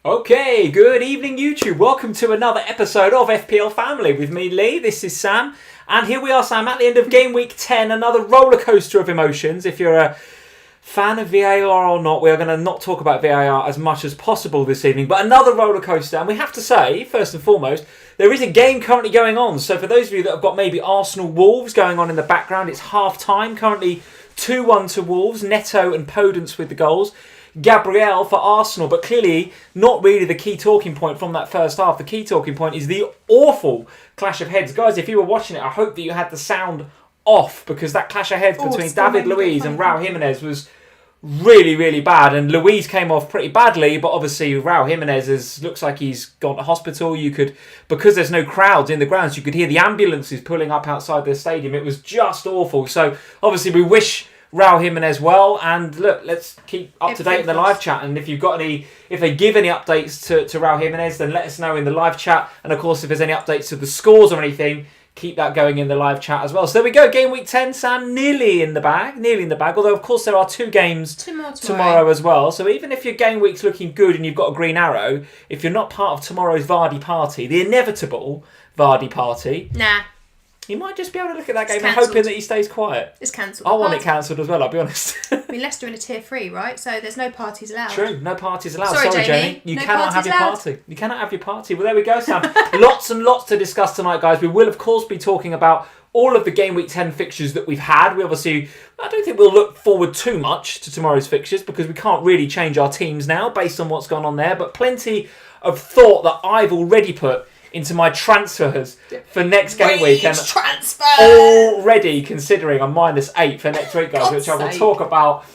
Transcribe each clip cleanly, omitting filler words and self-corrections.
Okay, good evening YouTube. Welcome to another episode of FPL Family with me, Lee. This is Sam. And here we are, Sam, at the end of game week 10. Another roller coaster of emotions. If you're a fan of VAR or not, we are going to not talk about VAR as much as possible this evening. But another roller coaster. And we have to say, first and foremost, there is a game currently going on. So for those of you that have got maybe Arsenal Wolves going on in the background, it's half time. Currently 2-1 to Wolves. Neto and Podence with the goals. Gabriel for Arsenal, but clearly not really the key talking point from that first half. The key talking point is the awful clash of heads. Guys, if you were watching it, I hope that you had the sound off, because that clash of heads between David Luiz and Raul Jimenez was really, really bad. And Luiz came off pretty badly, but obviously Raul Jimenez looks like he's gone to hospital. You could, because there's no crowds in the grounds, you could hear the ambulances pulling up outside the stadium. It was just awful. So obviously we wish Raul Jimenez well, and look, let's keep up to date in the live chat. And if you've got any, if they give any updates to Raul Jimenez, then let us know in the live chat. And of course, if there's any updates to the scores or anything, keep that going in the live chat as well. So there we go, game week 10, Sam, nearly in the bag. Although of course there are two games tomorrow as well. So even if your game week's looking good and you've got a green arrow, if you're not part of tomorrow's Vardy party, the inevitable Vardy party, you might just be able to look at that game and hoping that he stays quiet. It's cancelled. I want it cancelled as well, I'll be honest. I mean, Leicester in a tier 3, right? So there's no parties allowed. True, no parties allowed. Sorry, Jamie. You cannot have your party. You cannot have your party. Well, there we go, Sam. Lots and lots to discuss tonight, guys. We will, of course, be talking about all of the game week 10 fixtures that we've had. We obviously, I don't think we'll look forward too much to tomorrow's fixtures because we can't really change our teams now based on what's gone on there. But plenty of thought that I've already put into my transfers for next game week, and already considering a -8 for next week, guys, which I will talk about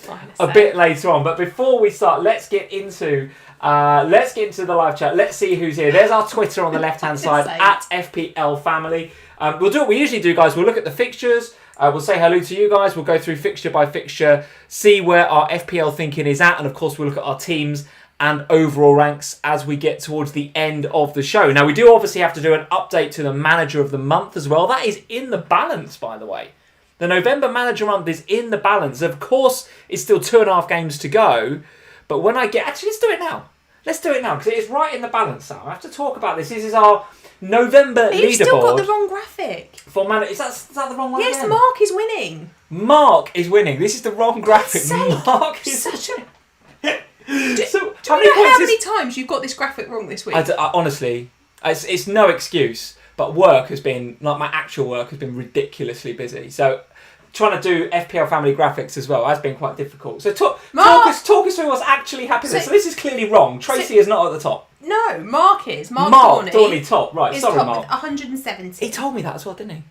a bit later on. But before we start, let's get into the live chat. Let's see who's here. There's our Twitter on the left hand side at FPL Family. We'll do what we usually do, guys. We'll look at the fixtures. We'll say hello to you guys. We'll go through fixture by fixture, see where our FPL thinking is at, and of course we'll look at our teams and overall ranks as we get towards the end of the show. Now, we do obviously have to do an update to the manager of the month as well. That is in the balance, by the way. The November manager month is in the balance. Of course, it's still 2.5 games to go. But when I get... Actually, let's do it now. Let's do it now, because it is right in the balance now. I have to talk about this. This is our November leaderboard. You've still got the wrong graphic. For is that the wrong one? Yes, again? Mark is winning. Mark is winning. This is the wrong graphic. Mark is such a... So, do you know how many times you've got this graphic wrong this week? I honestly, it's no excuse, but work has been, like my actual work has been ridiculously busy. So trying to do FPL Family graphics as well has been quite difficult. So talk us through what's actually happening. So this is clearly wrong. Tracy is not at the top. No, Mark is. Mark Dorney top. Right, sorry, top Mark. With 170. He told me that as well, didn't he?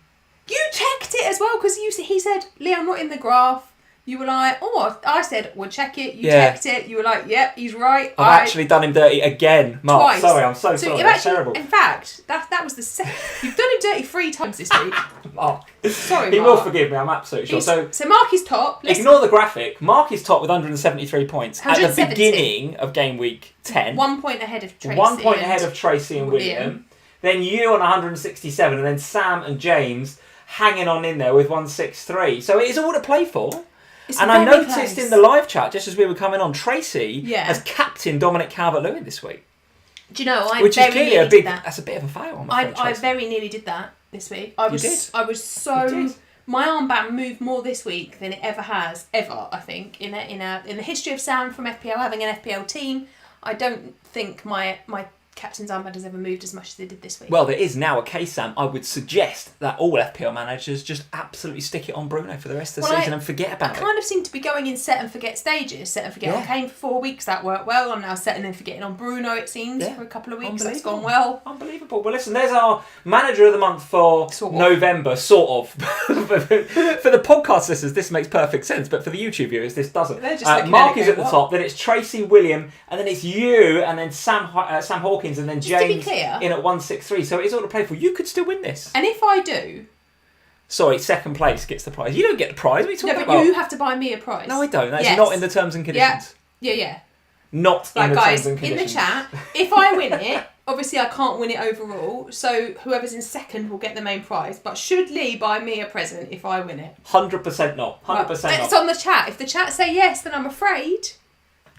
You checked it as well, because he said, Lee, I'm not in the graph. You were like, oh, I said, we'll check it. You checked it. You were like, yep, he's right. I've actually done him dirty again, Mark. Twice. Sorry, I'm so sorry. That's terrible. In fact, that was the second. You've done him dirty 3 times this week. Mark. Sorry, Mark. He will forgive me, I'm absolutely sure. So Mark is top. Ignore the graphic. Mark is top with 173 points 170. at the beginning of game week 10. 1 point ahead of Tracy. 1 point ahead of Tracy and William. Then you on 167, and then Sam and James hanging on in there with 163. So it is all to play for. And I noticed in the live chat, just as we were coming on, Tracy has captained Dominic Calvert-Lewin this week. Do you know, which is clearly that's a bit of a fail. I very nearly did that this week. I was so... My armband moved more this week than it ever has, I think, in the history of Sam from FPL, having an FPL team. I don't think my captain's armband has ever moved as much as they did this week. Well, there is now a case, Sam. I would suggest that all FPL managers just absolutely stick it on Bruno for the rest of the season and forget about it. I kind of seem to be going in set and forget stages. Set and forget on Kane for 4 weeks, that worked well. I'm now setting and forgetting on Bruno, it seems, for a couple of weeks. That's gone well. Unbelievable. Well, listen, there's our manager of the month for November, sort of. For the podcast listeners, this makes perfect sense, but for the YouTube viewers, this doesn't. Mark is at the top, then it's Tracy, William, and then it's you, and then Sam Hawkins, and then James in at 163. So it's all to play for. You could still win this. And if I do... Sorry, second place gets the prize. You don't get the prize. What are you talking about? No, but you have to buy me a prize. No, I don't. That's not in the terms and conditions. Yeah. Not in the terms and conditions. In the chat, if I win it, obviously I can't win it overall, so whoever's in second will get the main prize. But should Lee buy me a present if I win it? 100% not. 100% not. It's on the chat. If the chat say yes, then I'm afraid...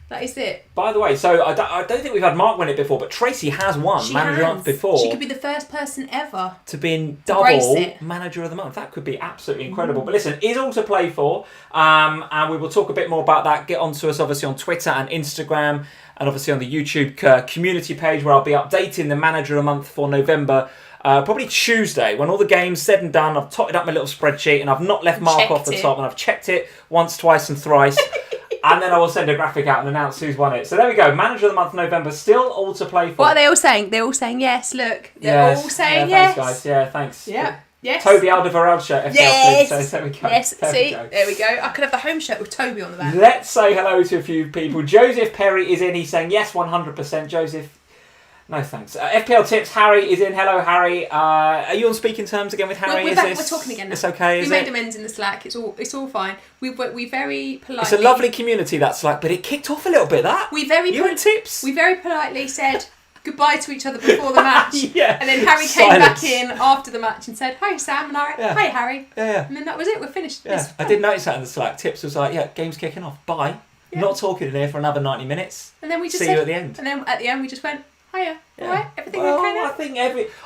That is it. By the way, so I don't think we've had Mark win it before, but Tracy has won Manager of the Month before. She could be the first person ever to be in double Manager of the Month. That could be absolutely incredible. But listen, it's all to play for. And we will talk a bit more about that. Get onto us, obviously, on Twitter and Instagram. And obviously on the YouTube community page where I'll be updating the Manager of the Month for November. Probably Tuesday, when all the games said and done. I've totted up my little spreadsheet and I've not left Mark off the top. And I've checked it once, twice and thrice. And then I will send a graphic out and announce who's won it. So there we go. Manager of the Month, November, still all to play for. What are they all saying? They're all saying yes, look. They're all saying yes. Thanks, guys. Yeah, thanks. Yeah. Yes. Toby Alderweireld shirt. FPL yes. So there we go. Yes. There we go. I could have the home shirt with Toby on the back. Let's say hello to a few people. Joseph Perry is in. He's saying yes, 100%. Joseph. No thanks. FPL Tips, Harry is in. Hello, Harry. Are you on speaking terms again with Harry? We're back. We're talking again now. It's okay, we made amends in the Slack. It's all fine. We very politely... It's a lovely community, that Slack, but it kicked off a little bit, that. You and Tips. We very politely said goodbye to each other before the match. Yeah. And then Harry came back in after the match and said, hi, Sam. And I went, hi, Harry. Yeah. And then that was it. We're finished. Yeah. I did notice that in the Slack. Tips was like, yeah, game's kicking off. Bye. Yeah. Not talking in here for another 90 minutes. And then we just See you at the end. And then at the end we just went, hiya. Yeah. All right, everything okay now?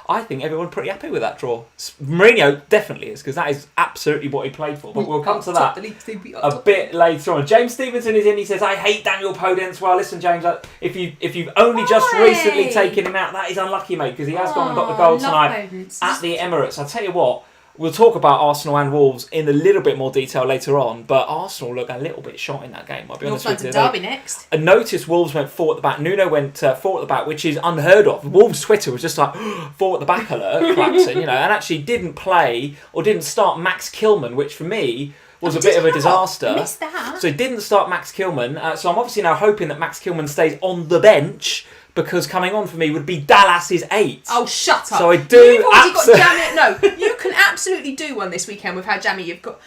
I think everyone's pretty happy with that draw. Mourinho definitely is, because that is absolutely what he played for. But we'll come to that a bit later on. James Stevenson is in. He says, I hate Daniel Podence. Well, listen, James, if you've only just recently taken him out, that is unlucky, mate, because he has gone and got the goal tonight at the Emirates. I'll tell you what. We'll talk about Arsenal and Wolves in a little bit more detail later on, but Arsenal look a little bit shot in that game, I'll be honest with you. Derby next. I noticed Wolves went 4 at the back. Nuno went 4 at the back, which is unheard of. Wolves Twitter was just like, 4 at the back alert, Clapton, and actually didn't play or didn't start Max Kilman, which for me was a bit of a disaster. I missed that. So he didn't start Max Kilman, so I'm obviously now hoping that Max Kilman stays on the bench, because coming on for me would be Dallas's 8. Oh, shut up. So I do. You've already got jammy. No, you can absolutely do one this weekend with how jammy you've got.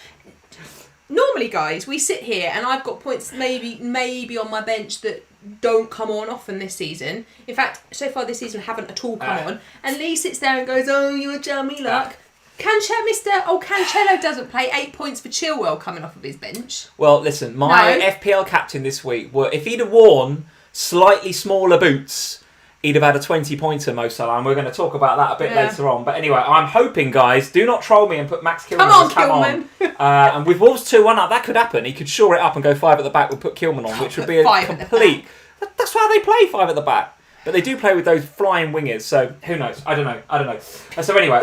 Normally, guys, we sit here and I've got points maybe on my bench that don't come on often this season. In fact, so far this season haven't at all come on. And Lee sits there and goes, oh, you're jammy luck. Cancelo doesn't play. 8 points for Chilwell coming off of his bench. Well, listen, my FPL captain this week, if he'd have worn slightly smaller boots, he'd have had a 20-pointer, Mo Salah, and we're going to talk about that a bit later on. But anyway, I'm hoping, guys, do not troll me and put Max Kilman Kilman. And with Wolves 2-1 up, that could happen. He could shore it up and go 5 at the back. We'll put Kilman on, which would be a complete... That's how they play 5 at the back. But they do play with those flying wingers, so who knows? I don't know. So anyway,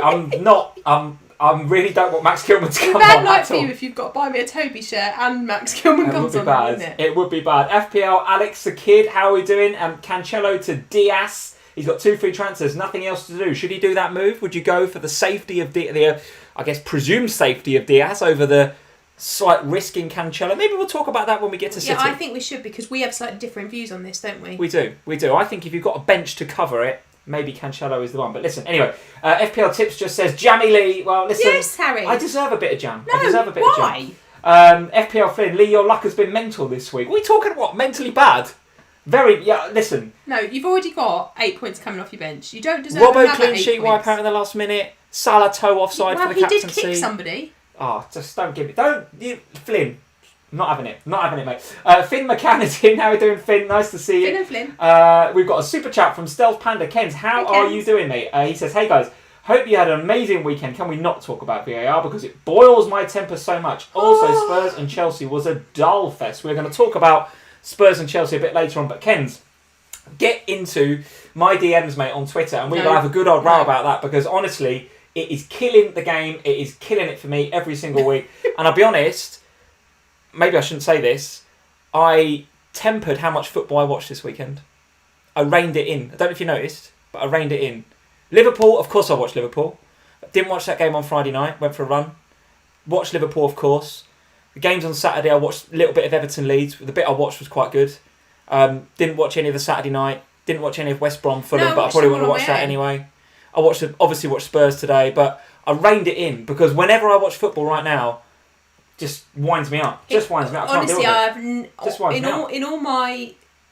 I really don't want Max Kilman to come on. Bad night for you if you've got to buy me a Toby shirt and Max Kilman comes on, wouldn't it? It would be bad. FPL, Alex the Kid, how are we doing? Cancelo to Diaz. He's got 2 free transfers, nothing else to do. Should he do that move? Would you go for the safety of the I guess, presumed safety of Diaz over the slight risk in Cancelo? Maybe we'll talk about that when we get to City. Yeah, I think we should, because we have slightly different views on this, don't we? We do. I think if you've got a bench to cover it, maybe Cancelo is the one. But listen, anyway, FPL Tips just says, Jammy Lee. Well, listen. Yes, Harry. I deserve a bit of jam. No, why? FPL Flynn, Lee, your luck has been mental this week. Are we talking what? Mentally bad? Very, listen. No, you've already got 8 points coming off your bench. You don't deserve Robbo another clean 8 sheet points. wipe out in the last minute. Salah toe offside for the captaincy. He did kick somebody. Oh, just don't give it. Flynn. Not having it, mate. Finn McCann is in. How are we doing, Finn? Nice to see you. Finn and Flynn. We've got a super chat from Stealth Panda. Kens, how are you doing, mate? He says, hey guys, hope you had an amazing weekend. Can we not talk about VAR because it boils my temper so much? Also, Spurs and Chelsea was a dull fest. We're going to talk about Spurs and Chelsea a bit later on, but Kens, get into my DMs, mate, on Twitter, and we will have a good old row about that, because honestly, it is killing the game. It is killing it for me every single week. And I'll be honest, maybe I shouldn't say this, I tempered how much football I watched this weekend. I reined it in. I don't know if you noticed, but I reined it in. Liverpool, of course I watched Liverpool. Didn't watch that game on Friday night, went for a run. Watched Liverpool, of course. The games on Saturday, I watched a little bit of Everton Leeds. The bit I watched was quite good. Didn't watch any of the Saturday night. Didn't watch any of West Brom Fulham, but I probably want to watch that anyway. I obviously watched Spurs today, but I reined it in, because whenever I watch football right now, just winds me up. Honestly,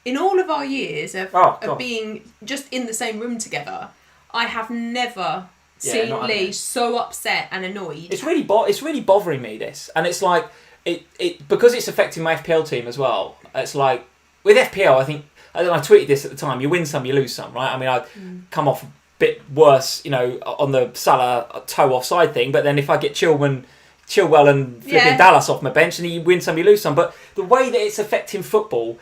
in all of our years of being just in the same room together, I have never seen Lee so upset and annoyed. It's really bothering me, this, and it's like it because it's affecting my FPL team as well. It's like with FPL, I think, I tweeted this at the time, you win some, you lose some, right? I mean, I come off a bit worse, on the Salah toe offside thing, but then if I get Chilwell and flipping Dallas off my bench, and you win some, you lose some. But the way that it's affecting football,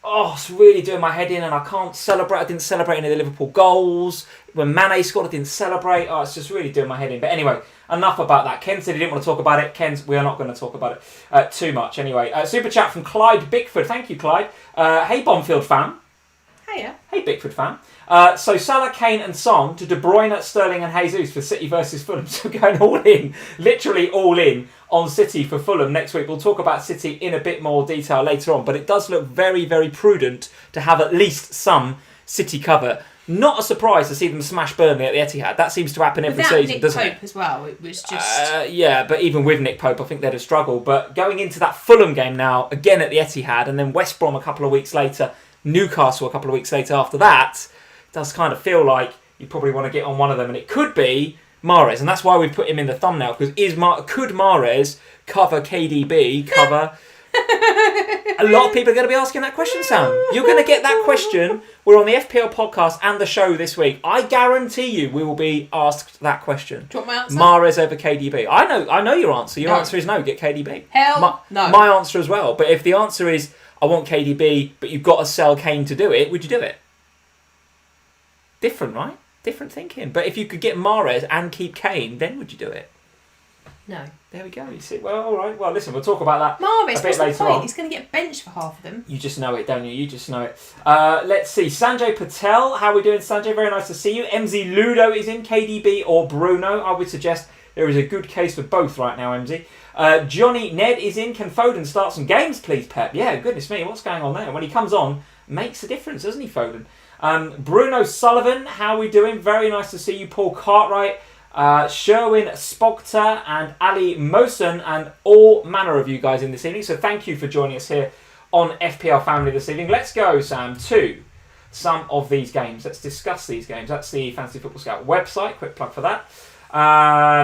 it's really doing my head in, and I can't celebrate. I didn't celebrate any of the Liverpool goals. When Mane scored, I didn't celebrate. It's just really doing my head in. But anyway, enough about that. Ken said he didn't want to talk about it. We are not going to talk about it too much. Anyway, super chat from Clyde Bickford. Thank you, Clyde. Hey, Bonfield fan. Hiya. Hey, Bickford fan. So Salah, Kane and Son to De Bruyne, Sterling and Jesus for City versus Fulham. So going all in, literally all in on City for Fulham next week. We'll talk about City in a bit more detail later on, but it does look very, very prudent to have at least some City cover. Not a surprise to see them smash Burnley at the Etihad. That seems to happen every season, Nick doesn't Pope it? as well. It was just... yeah, but even with Nick Pope, I think they'd have struggled. But going into that Fulham game now, again at the Etihad, and then West Brom a couple of weeks later, Newcastle a couple of weeks later after that, it does kind of feel like you probably want to get on one of them. And it could be Mahrez, and that's why we put him in the thumbnail, because could Mahrez cover KDB, cover... A lot of people are going to be asking that question, Sam. You're going to get that question. We're on the FPL podcast and the show this week. I guarantee you we will be asked that question. Do you want my answer? Mahrez over KDB. I know your answer. Your answer is no, get KDB. Hell no. My answer as well. But if the answer is I want KDB, but you've got to sell Kane to do it, would you do it? Different, right? Different thinking. But if you could get Mahrez and keep Kane, then would you do it? No. There we go. You see, well, all right. Well, listen, we'll talk about that Mahrez, a bit later on. He's going to get benched for half of them. You just know it, don't you? You just know it. Let's see. Sanjay Patel. How are we doing, Sanjay? Very nice to see you. MZ Ludo is in. KDB or Bruno? I would suggest there is a good case for both right now, MZ. Johnny Ned is in. Can Foden start some games, please, Pep? Yeah, goodness me. What's going on there? When he comes on, makes a difference, doesn't he, Foden? Bruno Sullivan. How are we doing? Very nice to see you. Paul Cartwright. Sherwin Spogter and Ali Mosen and all manner of you guys in this evening. So thank you for joining us here on FPL Family this evening. Let's go, Sam, to some of these games. Let's discuss these games. That's the Fantasy Football Scout website. Quick plug for that.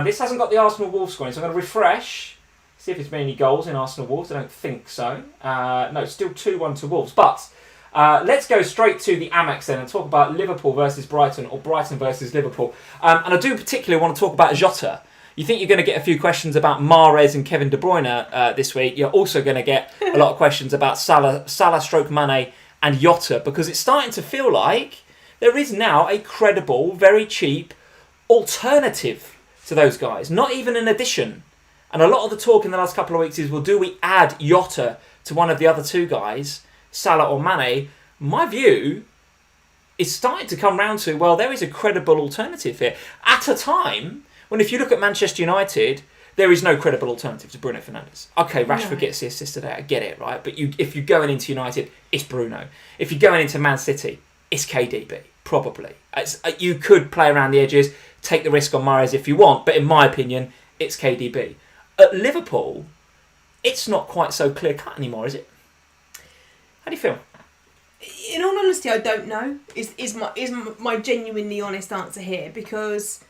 This hasn't got the Arsenal Wolves scoring, so I'm going to refresh. See if there's been any goals in Arsenal Wolves. I don't think so. No, still 2-1 to Wolves. But let's go straight to the Amex then and talk about Liverpool versus Brighton or Brighton versus Liverpool. And I do particularly want to talk about Jota. You think you're going to get a few questions about Mahrez and Kevin De Bruyne this week. You're also going to get a lot of questions about Salah stroke Mane and Jota, because it's starting to feel like there is now a credible, very cheap alternative to those guys. Not even an addition. And a lot of the talk in the last couple of weeks is, well, do we add Jota to one of the other two guys, Salah or Mane? My view is starting to come round to, well, there is a credible alternative here. At a time when, if you look at Manchester United, there is no credible alternative to Bruno Fernandes. Okay, Rashford gets the assist today, I get it, right? But if you're going into United, it's Bruno. If you're going into Man City, it's KDB, probably. You could play around the edges, take the risk on Mahrez if you want, but in my opinion, it's KDB. At Liverpool, it's not quite so clear-cut anymore, is it? How do you feel? In all honesty, I don't know. Is my genuinely honest answer here, because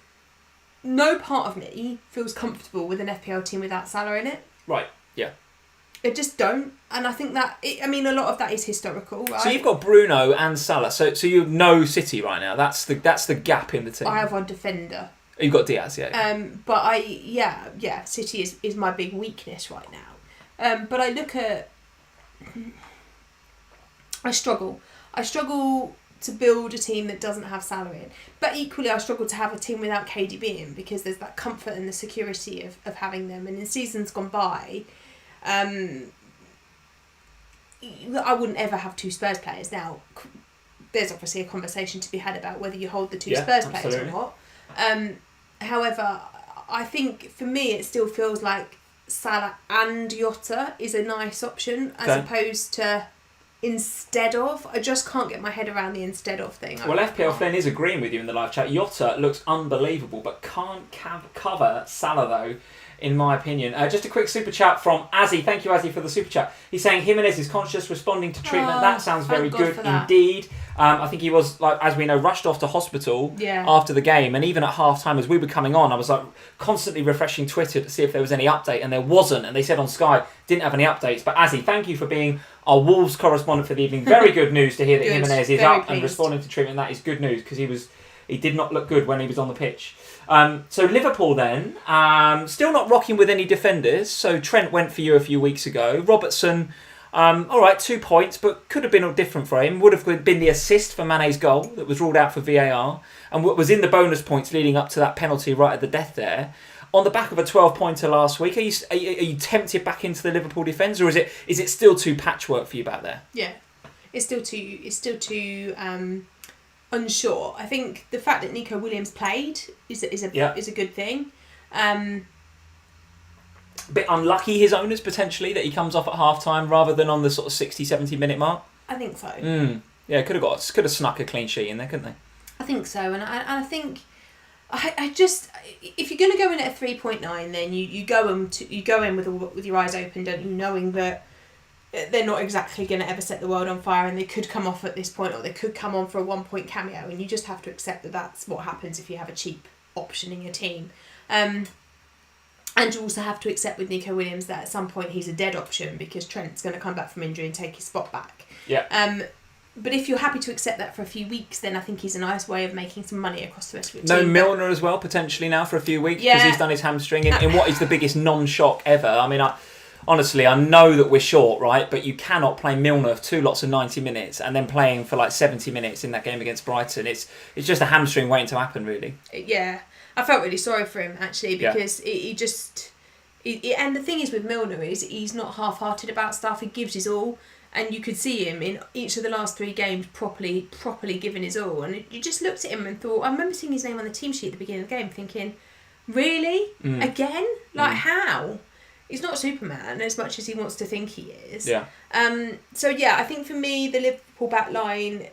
no part of me feels comfortable with an FPL team without Salah in it. Right. Yeah. I just don't, and I think that a lot of that is historical. Right? So you've got Bruno and Salah. So you know City right now. That's the gap in the team. I have one defender. You've got Diaz, yeah. But City is my big weakness right now. But I look at. I struggle to build a team that doesn't have Salah in. But equally, I struggle to have a team without KDB in, because there's that comfort and the security of having them. And in seasons gone by, I wouldn't ever have two Spurs players. Now, there's obviously a conversation to be had about whether you hold the two Spurs players or not. However, I think for me, it still feels like Salah and Jota is a nice option as opposed to instead of. I just can't get my head around the instead of thing. Well, FPL Flynn is agreeing with you in the live chat. Jota looks unbelievable, but can't cover Salah though. in my opinion. Just a quick super chat from Azzy. Thank you, Azzy, for the super chat. He's saying Jimenez is conscious, responding to treatment. That sounds very good indeed. I think he was, like, as we know, rushed off to hospital after the game, and even at half time as we were coming on, I was like constantly refreshing Twitter to see if there was any update, and there wasn't, and they said on Sky didn't have any updates. But Azzy, thank you for being our Wolves correspondent for the evening. Very good news to hear that Jimenez is up and responding to treatment. That is good news, because he did not look good when he was on the pitch. So Liverpool then, still not rocking with any defenders. So Trent went for you a few weeks ago. Robertson, all right, 2 points, but could have been all different for him. Would have been the assist for Mane's goal that was ruled out for VAR, and what was in the bonus points leading up to that penalty right at the death there. On the back of a 12-pointer last week, are you tempted back into the Liverpool defence, or is it still too patchwork for you back there? Yeah, it's still too unsure. I think the fact that Nico Williams played is a good thing. A bit unlucky, his owners, potentially, that he comes off at half-time rather than on the sort of 60, 70-minute mark. I think so. Yeah, could have snuck a clean sheet in there, couldn't they? I think so, and I think I just, if you're going to go in at a 3.9, then you go in with your eyes open, don't you, knowing that they're not exactly going to ever set the world on fire, and they could come off at this point, or they could come on for a 1-point cameo, and you just have to accept that that's what happens if you have a cheap option in your team. And you also have to accept with Nico Williams that at some point he's a dead option, because Trent's going to come back from injury and take his spot back. Yeah. But if you're happy to accept that for a few weeks, then I think he's a nice way of making some money across the rest of your team. No Milner as well, potentially now for a few weeks, because he's done his hamstring in what is the biggest non-shock ever. I mean, honestly, I know that we're short, right? But you cannot play Milner 2 lots of 90 minutes and then playing for like 70 minutes in that game against Brighton. It's just a hamstring waiting to happen, really. Yeah. I felt really sorry for him, actually, because and the thing is with Milner is he's not half-hearted about stuff. He gives his all. And you could see him in each of the last 3 games properly giving his all. And you just looked at him and thought, I remember seeing his name on the team sheet at the beginning of the game thinking, really? Again? Like, how? He's not Superman as much as he wants to think he is. Yeah. So, yeah, I think for me, the Liverpool back line,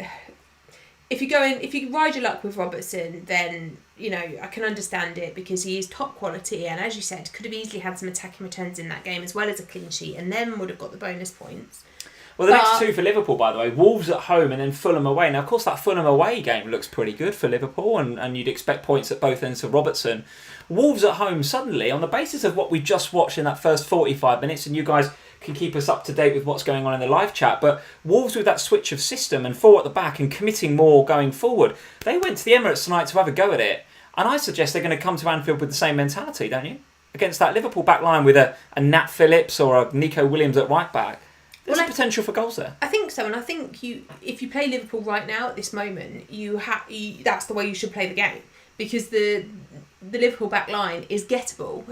if you ride your luck with Robertson, then, you know, I can understand it, because he is top quality. And as you said, could have easily had some attacking returns in that game as well as a clean sheet, and then would have got the bonus points. Well, the next 2 for Liverpool, by the way, Wolves at home and then Fulham away. Now, of course, that Fulham away game looks pretty good for Liverpool, and you'd expect points at both ends for Robertson. Wolves at home, suddenly, on the basis of what we just watched in that first 45 minutes, and you guys can keep us up to date with what's going on in the live chat, but Wolves with that switch of system and 4 at the back and committing more going forward, they went to the Emirates tonight to have a go at it. And I suggest they're going to come to Anfield with the same mentality, don't you? Against that Liverpool back line with a Nat Phillips or a Nico Williams at right back. There's potential for goals there. I think so, and I think if you play Liverpool right now at this moment, that's the way you should play the game, because the Liverpool back line is gettable.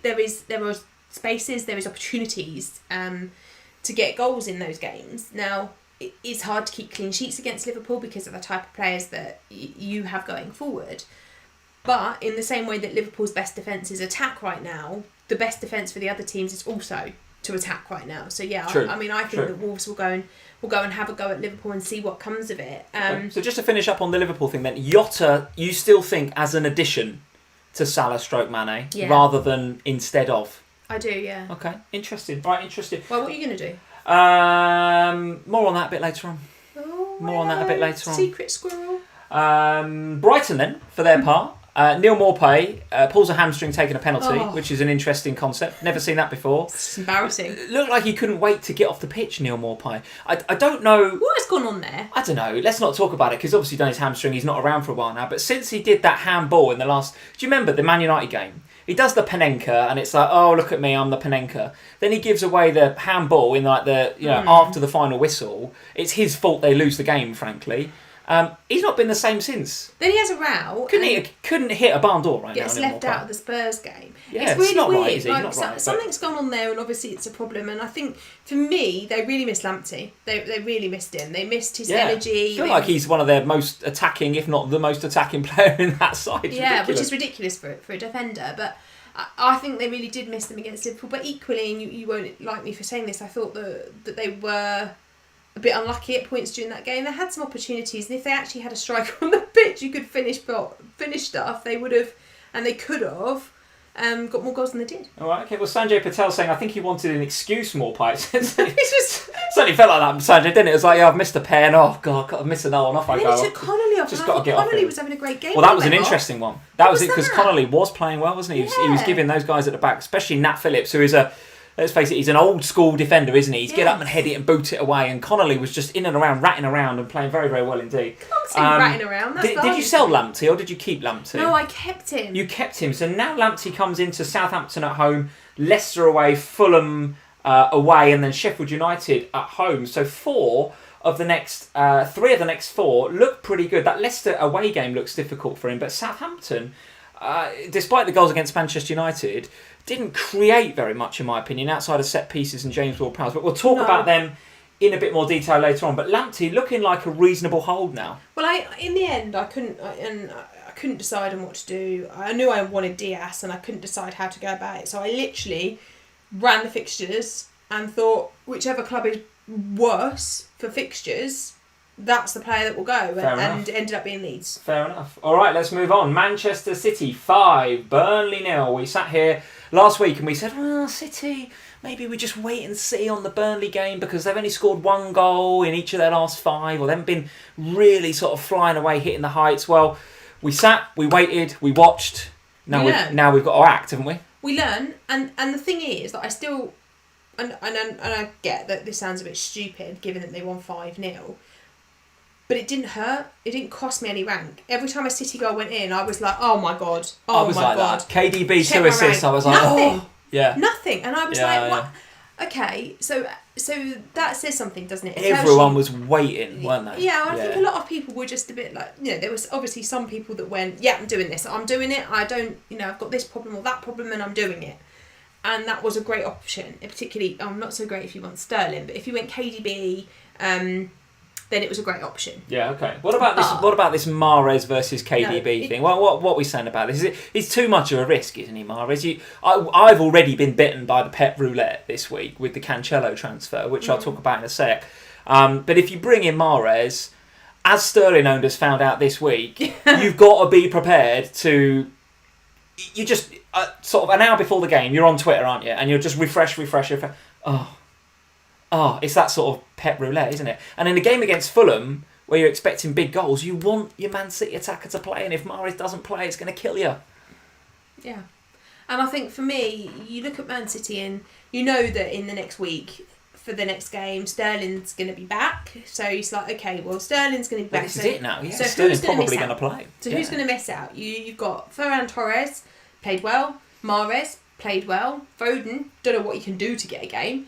There are spaces, there is opportunities to get goals in those games. Now, it's hard to keep clean sheets against Liverpool because of the type of players that you have going forward. But in the same way that Liverpool's best defence is attack right now, the best defence for the other teams is also to attack right now. So yeah, I think that Wolves will go and have a go at Liverpool and see what comes of it. Okay. So just to finish up on the Liverpool thing then, Jota, you still think as an addition to Salah / Mane rather than instead of? I do, yeah. Okay, interesting. Right, interesting. Well, what are you going to do? More on that a bit later on. More on that a bit later on. Secret squirrel. Brighton then, for their part. Neil Maupay pulls a hamstring taking a penalty, which is an interesting concept. Never seen that before. It's embarrassing. Looked like he couldn't wait to get off the pitch, Neil Maupay. I don't know... What has gone on there? I don't know. Let's not talk about it, because obviously done his hamstring, he's not around for a while now. But since he did that handball in the last... Do you remember the Man United game? He does the Panenka, and it's like, oh, look at me, I'm the Panenka. Then he gives away the handball in like the, after the final whistle. It's his fault they lose the game, frankly. He's not been the same since. Then he has a row. Couldn't hit a barn door right now. Gets left out of the Spurs game. Yeah, it's really not weird. Right, is he? Not right, something's gone on there, and obviously it's a problem. And I think for me, they really missed Lamptey. They really missed him. They missed his energy. I feel like he's one of their most attacking, if not the most attacking player in that side. It's ridiculous. Which is ridiculous for a defender. But I think they really did miss them against Liverpool. But equally, and you won't like me for saying this, I thought that they were a bit unlucky at points during that game. They had some opportunities, and if they actually had a striker on the pitch who could finish stuff, they would have, and they could have. got more goals than they did. All right, okay. Well, Sanjay Patel saying, I think he wanted an excuse more pipes. Certainly felt like that, Sanjay, didn't it? It was like, yeah, I've missed a pen. Oh, God, I've missed another one. Off I go. And then he took Connolly off. Just And got I to get thought off Connolly him. was having a great game. Well, that was an interesting one. That was it, because that? Connolly was playing well, wasn't he? He was giving those guys at the back, especially Nat Phillips, who is let's face it, he's an old school defender, isn't he? He's get up and head it and boot it away. And Connolly was just in and around, ratting around and playing very, very well indeed. Can't say ratting around. That's did you sell Lamptey or did you keep Lamptey? No, I kept him. You kept him. So now Lamptey comes into Southampton at home, Leicester away, Fulham away, and then Sheffield United at home. So 3 of the next 4 look pretty good. That Leicester away game looks difficult for him, but Southampton, despite the goals against Manchester United, didn't create very much, in my opinion, outside of set pieces and James Ward-Prowse. But we'll talk about them in a bit more detail later on. But Lamptey looking like a reasonable hold now. Well, in the end, I couldn't decide on what to do. I knew I wanted Diaz, and I couldn't decide how to go about it. So I literally ran the fixtures and thought, whichever club is worse for fixtures, that's the player that will go, and ended up being Leeds. Fair enough. All right, let's move on. Manchester City 5, Burnley 0. We sat here last week and we said, well, City, maybe we just wait and see on the Burnley game because they've only scored 1 goal in each of their last 5, or they haven't been really sort of flying away, hitting the heights. Well, we sat, we waited, we watched. Now we've got our act, haven't we? We learn, and the thing is that I still, and I get that this sounds a bit stupid given that they won 5-0. But it didn't hurt. It didn't cost me any rank. Every time a City goal went in, I was like, oh my God. Oh my God. That. KDB 2 assists, I was like, nothing. Oh. Yeah. Nothing. And I was like, what? Okay, so that says something, doesn't it? Everyone was waiting, weren't they? Yeah, I think a lot of people were just a bit like, there was obviously some people that went, yeah, I'm doing this. I'm doing it. I don't, I've got this problem or that problem and I'm doing it. And that was a great option. Particularly, not so great if you want Sterling, but if you went KDB, then it was a great option. Yeah, okay. What about this? What about this Mahrez versus KDB thing? What are we saying about this? He's too much of a risk, isn't he, Mahrez? I've already been bitten by the pet roulette this week with the Cancelo transfer, which I'll talk about in a sec. But if you bring in Mahrez, as Sterling owners found out this week, you've got to be prepared to. You just sort of an hour before the game, you're on Twitter, aren't you? And you'll just refresh. Oh, it's that sort of pet roulette, isn't it? And in a game against Fulham, where you're expecting big goals, you want your Man City attacker to play, and if Mahrez doesn't play, it's going to kill you. Yeah. And I think for me, you look at Man City and you know that in the next week, for the next game, Sterling's going to be back. So it's like, okay, well, Sterling's going to be back. This is it now, yeah. So Sterling's probably going to play. So who's going to miss out? You've got Ferran Torres, played well. Mahrez, played well. Foden, don't know what you can do to get a game.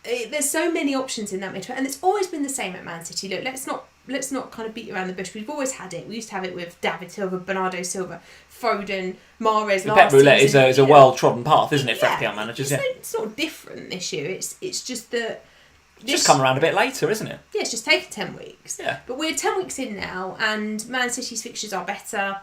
There's so many options in that midfield, and it's always been the same at Man City. Look, let's not kind of beat around the bush. We've always had it. We used to have it with David Silva, Bernardo Silva, Foden, Mahrez. The pet roulette is a well-trodden path, isn't it, for FPL managers? It's not different this year. It's just that. Just come around a bit later, isn't it? Yeah, it's just taken 10 weeks. Yeah. But we're 10 weeks in now, and Man City's fixtures are better.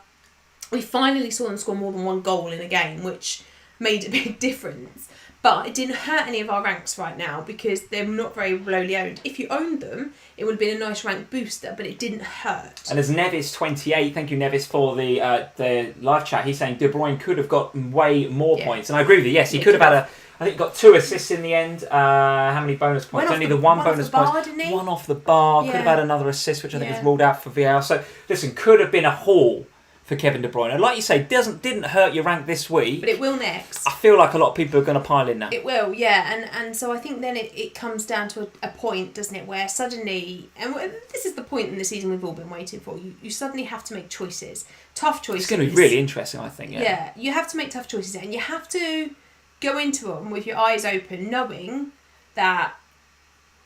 We finally saw them score more than 1 goal in a game, which made a big difference. But it didn't hurt any of our ranks right now because they're not very lowly owned. If you owned them, it would have been a nice rank booster, but it didn't hurt. And as Nevis28, thank you Nevis for the live chat, he's saying De Bruyne could have got way more points. And I agree with you, yes, he could have had I think got 2 assists in the end. How many bonus points? Only the one bonus point. One off the bar. Could have had another assist, which I think was ruled out for VAR. So listen, could have been a haul for Kevin De Bruyne. And like you say, didn't hurt your rank this week. But it will next. I feel like a lot of people are going to pile in now. It will, yeah. And so I think then it comes down to a point, doesn't it, where suddenly, and this is the point in the season we've all been waiting for, you suddenly have to make choices. Tough choices. It's going to be really interesting, I think, Yeah, you have to make tough choices, and you have to go into them with your eyes open, knowing that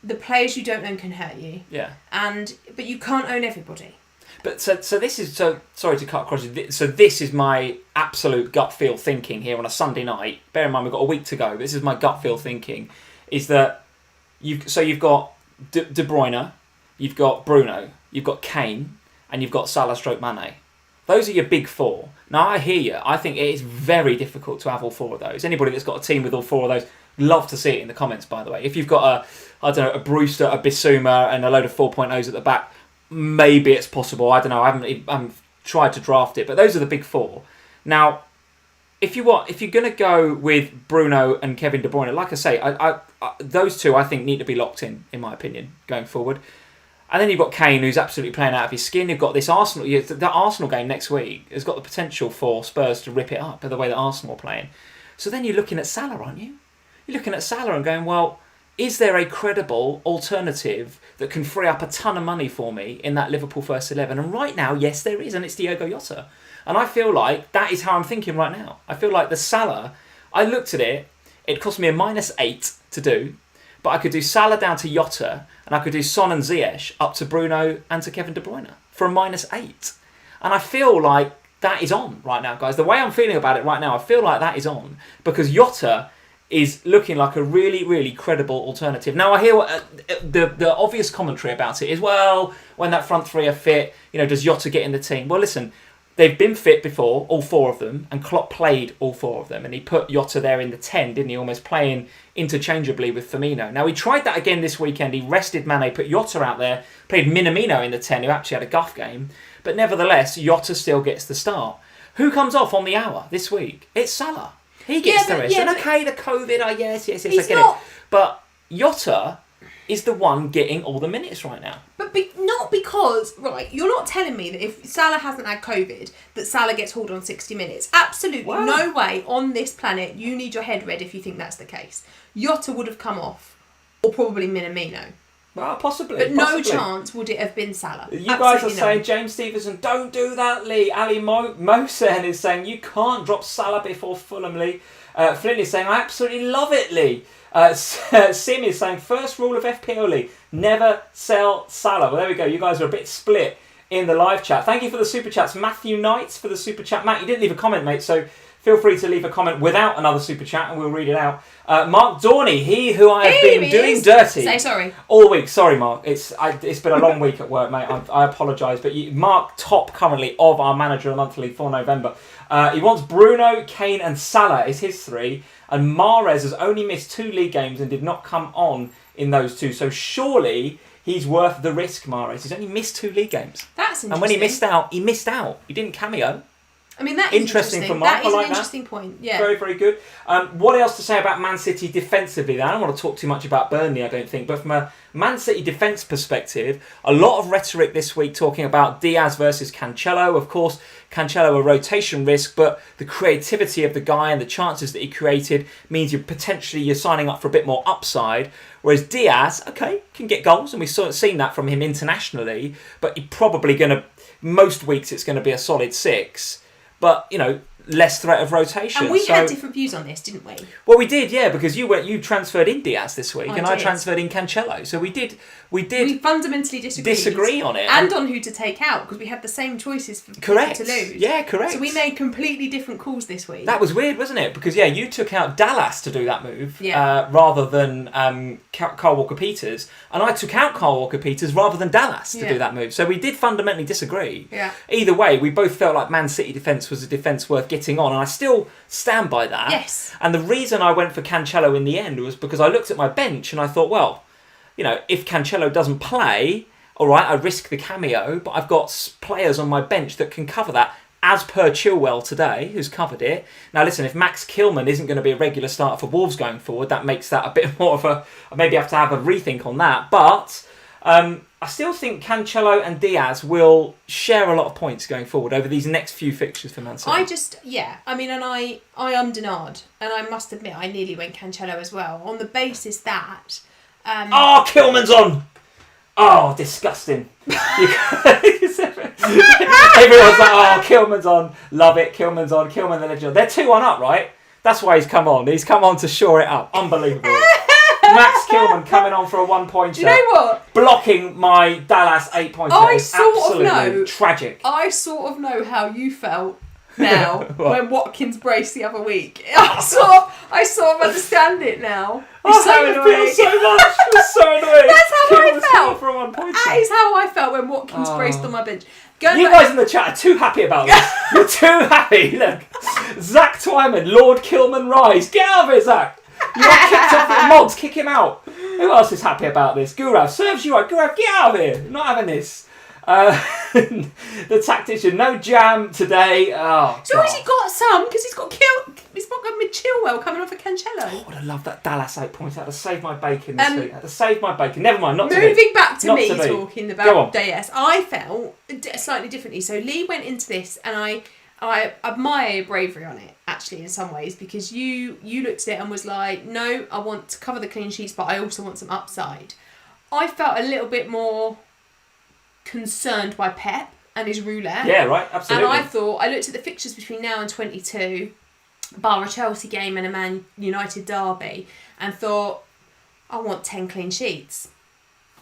the players you don't own can hurt you. Yeah. But you can't own everybody. But so this is sorry to cut across you. So this is my absolute gut feel thinking here on a Sunday night. Bear in mind we've got a week to go. But this is my gut feel thinking, is that you've got De Bruyne, you've got Bruno, you've got Kane, and you've got Salah / Mane. Those are your big 4. Now I hear you. I think it is very difficult to have all 4 of those. Anybody that's got a team with all 4 of those, love to see it in the comments. By the way, if you've got a Brewster, a Bissouma, and a load of 4.0s at the back. Maybe it's possible. I don't know. I haven't tried to draft it, but those are the big 4. Now, if you're going to go with Bruno and Kevin De Bruyne, like I say, I those two I think need to be locked in my opinion, going forward. And then you've got Kane, who's absolutely playing out of his skin. You've got this Arsenal. That Arsenal game next week has got the potential for Spurs to rip it up by the way that Arsenal are playing. So then you're looking at Salah, aren't you? You're looking at Salah and going, well, is there a credible alternative that can free up a ton of money for me in that Liverpool first 11? And right now, yes, there is, and it's Diogo Jota. And I feel like that is how I'm thinking right now. I feel like the Salah, I looked at it, it cost me a -8 to do, but I could do Salah down to Jota, and I could do Son and Ziyech up to Bruno and to Kevin De Bruyne for a -8. And I feel like that is on right now, guys. The way I'm feeling about it right now, I feel like that is on, because Jota is looking like a really, really credible alternative. Now, I hear the obvious commentary about it is, well, when that front three are fit, does Jota get in the team? Well, listen, they've been fit before, all four of them, and Klopp played all four of them, and he put Jota there in the 10, didn't he? Almost playing interchangeably with Firmino. Now, he tried that again this weekend. He rested Mane, put Jota out there, played Minamino in the 10, who actually had a guff game. But nevertheless, Jota still gets the start. Who comes off on the hour this week? It's Salah. He gets the rest. And okay, the COVID, yes, I get it. But Jota is the one getting all the minutes right now. But not because, right, you're not telling me that if Salah hasn't had COVID, that Salah gets hauled on 60 minutes. Absolutely no way on this planet. You need your head read if you think that's the case. Jota would have come off, or probably Minamino. Well, possibly. But no chance would it have been Salah. You guys are saying, James Stevenson, don't do that, Lee. Ali Mohsen is saying, you can't drop Salah before Fulham, Lee. Flynn is saying, I absolutely love it, Lee. Sim is saying, first rule of FPL, Lee, never sell Salah. Well, there we go. You guys are a bit split in the live chat. Thank you for the super chats. Matthew Knights for the super chat. Matt, you didn't leave a comment, mate, so feel free to leave a comment without another super chat and we'll read it out. Mark Dorney, he who I have been doing dirty. Say sorry. All week. Sorry, Mark. It's been a long week at work, mate. I apologise. But Mark, top currently of our manager monthly for November. He wants Bruno, Kane and Salah is his three. And Mahrez has only missed 2 league games and did not come on in those 2. So surely he's worth the risk, Mahrez. He's only missed 2 league games. That's interesting. And when he missed out, he missed out. He didn't cameo. I mean, that is interesting. From Mark. That is an interesting point. Yeah. Very, very good. What else to say about Man City defensively? I don't want to talk too much about Burnley, I don't think. But from a Man City defence perspective, a lot of rhetoric this week talking about Diaz versus Cancelo. Of course, Cancelo a rotation risk, but the creativity of the guy and the chances that he created means you're signing up for a bit more upside. Whereas Diaz, okay, can get goals, and we've sort of seen that from him internationally. But you're probably going to, most weeks it's going to be a solid 6. But, less threat of rotation. And we had different views on this, didn't we? Well, we did, yeah, because you transferred in Diaz this week, I transferred in Cancelo. So we fundamentally disagree on it. And on who to take out, because we had the same choices for correct. To lose. Yeah, correct. So we made completely different calls this week. That was weird, wasn't it? Because, you took out Dallas to do that move rather than Kyle Walker-Peters. And I took out Kyle Walker-Peters rather than Dallas to do that move. So we did fundamentally disagree. Yeah. Either way, we both felt like Man City defence was a defence worth getting on, and I still stand by that. Yes. And the reason I went for Cancelo in the end was because I looked at my bench and I thought, well, if Cancelo doesn't play, all right, I risk the cameo, but I've got players on my bench that can cover that, as per Chilwell today, who's covered it. Now, listen, if Max Kilman isn't going to be a regular starter for Wolves going forward, that makes that a bit more of I maybe have to have a rethink on that. But I still think Cancelo and Diaz will share a lot of points going forward over these next few fixtures for Man City. I ummed and ahed, and I must admit I nearly went Cancelo as well, on the basis that... Kilman's on! Oh, disgusting. Everyone's like, Kilman's on. Love it, Kilman's on. Kilman the legend. They're 2-1 up, right? That's why he's come on. He's come on to shore it up. Unbelievable. Max Kilman coming on for a 1-pointer. Do you know what? Blocking my Dallas 8-pointer. I sort of know. Tragic. I sort of know how you felt now when Watkins braced the other week. I sort of understand it now. It's so annoying. So much. It's so annoying. That's how I felt. For a 1-pointer. That is how I felt when Watkins braced on my bench. You guys in the chat are too happy about this. You're too happy. Look, Zach Twyman, Lord Kilman Rise. Get out of here, Zach. You are kicked off at mods. Kick him out. Who else is happy about this? Gurav, serves you right. Gurav, get out of here. I'm not having this. The tactician, no jam today. Oh, so has he got some? Because he's got Chilwell coming off a Cancelo. Oh, I love that Dallas 8 points. I had to save my bacon this week. I had to save my bacon. Never mind, moving back to me talking about DS, I felt slightly differently. So Lee went into this, and I admire your bravery on it, actually, in some ways, because you looked at it and was like, no, I want to cover the clean sheets, but I also want some upside. I felt a little bit more concerned by Pep and his roulette. Yeah, right, absolutely. And I looked at the fixtures between now and 22, bar a Chelsea game and a Man United derby, and thought, I want 10 clean sheets.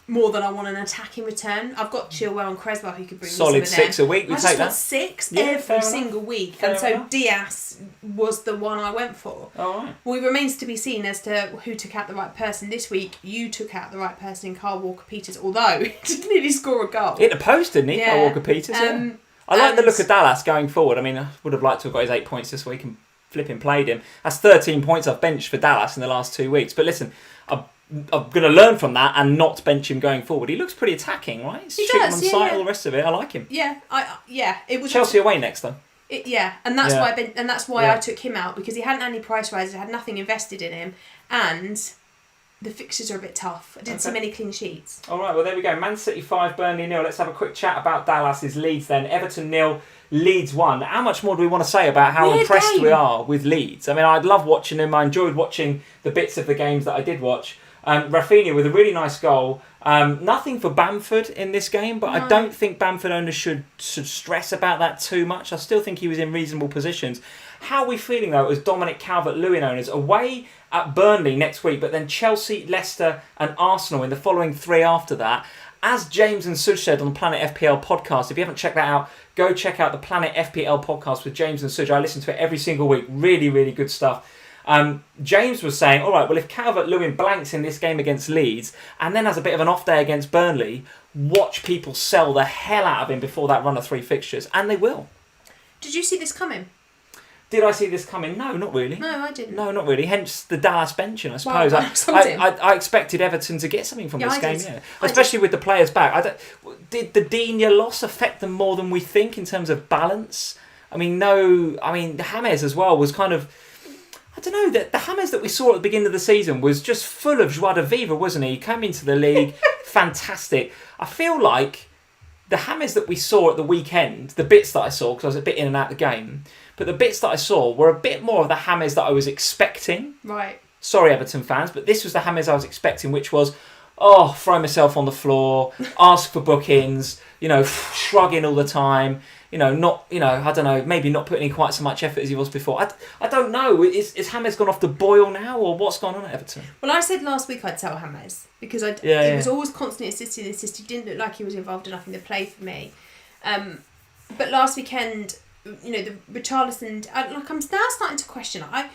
More than I want an attack in return. I've got Chilwell and Cresswell who could bring solid me some of 6 a week. We take that. I just want 6 every single week, and so Diaz was the one I went for. All right. Well, it remains to be seen as to who took out the right person this week. You took out the right person in Kyle Walker-Peters, although he didn't nearly score a goal. Hit the post, didn't he? Yeah. Kyle Walker-Peters. I like the look of Dallas going forward. I mean, I would have liked to have got his 8 points this week and flipping played him. That's 13 points I've benched for Dallas in the last 2 weeks. But listen, I'm going to learn from that and not bench him going forward. He looks pretty attacking, right? He's shooting on sight, all the rest of it. I like him. Yeah, it was Chelsea away next though. And that's why I took him out, because he hadn't had any price rises, had nothing invested in him, and the fixtures are a bit tough. I didn't see many clean sheets. All right, well there we go. Man City 5, Burnley 0. Let's have a quick chat about Dallas's Leeds then. Everton 0. Leeds 1. How much more do we want to say about how impressed we are with Leeds? I mean, I love watching them. I enjoyed watching the bits of the games that I did watch. Rafinha with a really nice goal. Nothing for Bamford in this game, but I don't think Bamford owners should stress about that too much. I still think he was in reasonable positions. How are we feeling though as Dominic Calvert-Lewin owners? Away at Burnley next week, but then Chelsea, Leicester and Arsenal in the following 3 after that. As James and Suj said on the Planet FPL podcast, if you haven't checked that out, go check out the Planet FPL podcast with James and Suj. I listen to it every single week. Really, really good stuff. James was saying, all right, well, if Calvert-Lewin blanks in this game against Leeds and then has a bit of an off day against Burnley, watch people sell the hell out of him before that run of 3 fixtures, and they will. Did you see this coming? Did I see this coming? No, not really. No, I didn't. No, not really. Hence the Dallas benching, I suppose. Well, I expected Everton to get something from this game, especially with the players back. Did the Digne loss affect them more than we think in terms of balance? I mean, James as well was kind of... I don't know, the James that we saw at the beginning of the season was just full of joie de vivre, wasn't he? He came into the league, fantastic. I feel like the James that we saw at the weekend, the bits that I saw, because I was a bit in and out of the game, but the bits that I saw were a bit more of the James that I was expecting. Right. Sorry, Everton fans, but this was the James I was expecting, which was, throw myself on the floor, ask for bookings, shrugging all the time. I don't know, maybe not putting in quite so much effort as he was before. I don't know. Is James gone off the boil now, or what's gone on at Everton? Well, I said last week I'd sell James because it was always constantly assisting. He didn't look like he was involved enough in the play for me. But last weekend, the Richarlison, I'm now starting to question. I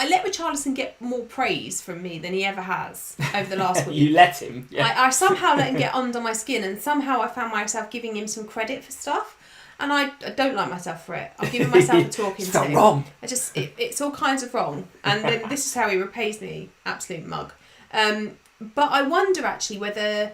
let Richarlison get more praise from me than he ever has over the last week. You let him? Yeah. I somehow let him get under my skin, and somehow I found myself giving him some credit for stuff, and I don't like myself for it. I've given myself a talking to. Wrong. It's all kinds of wrong, and then this is how he repays me, absolute mug. But I wonder actually whether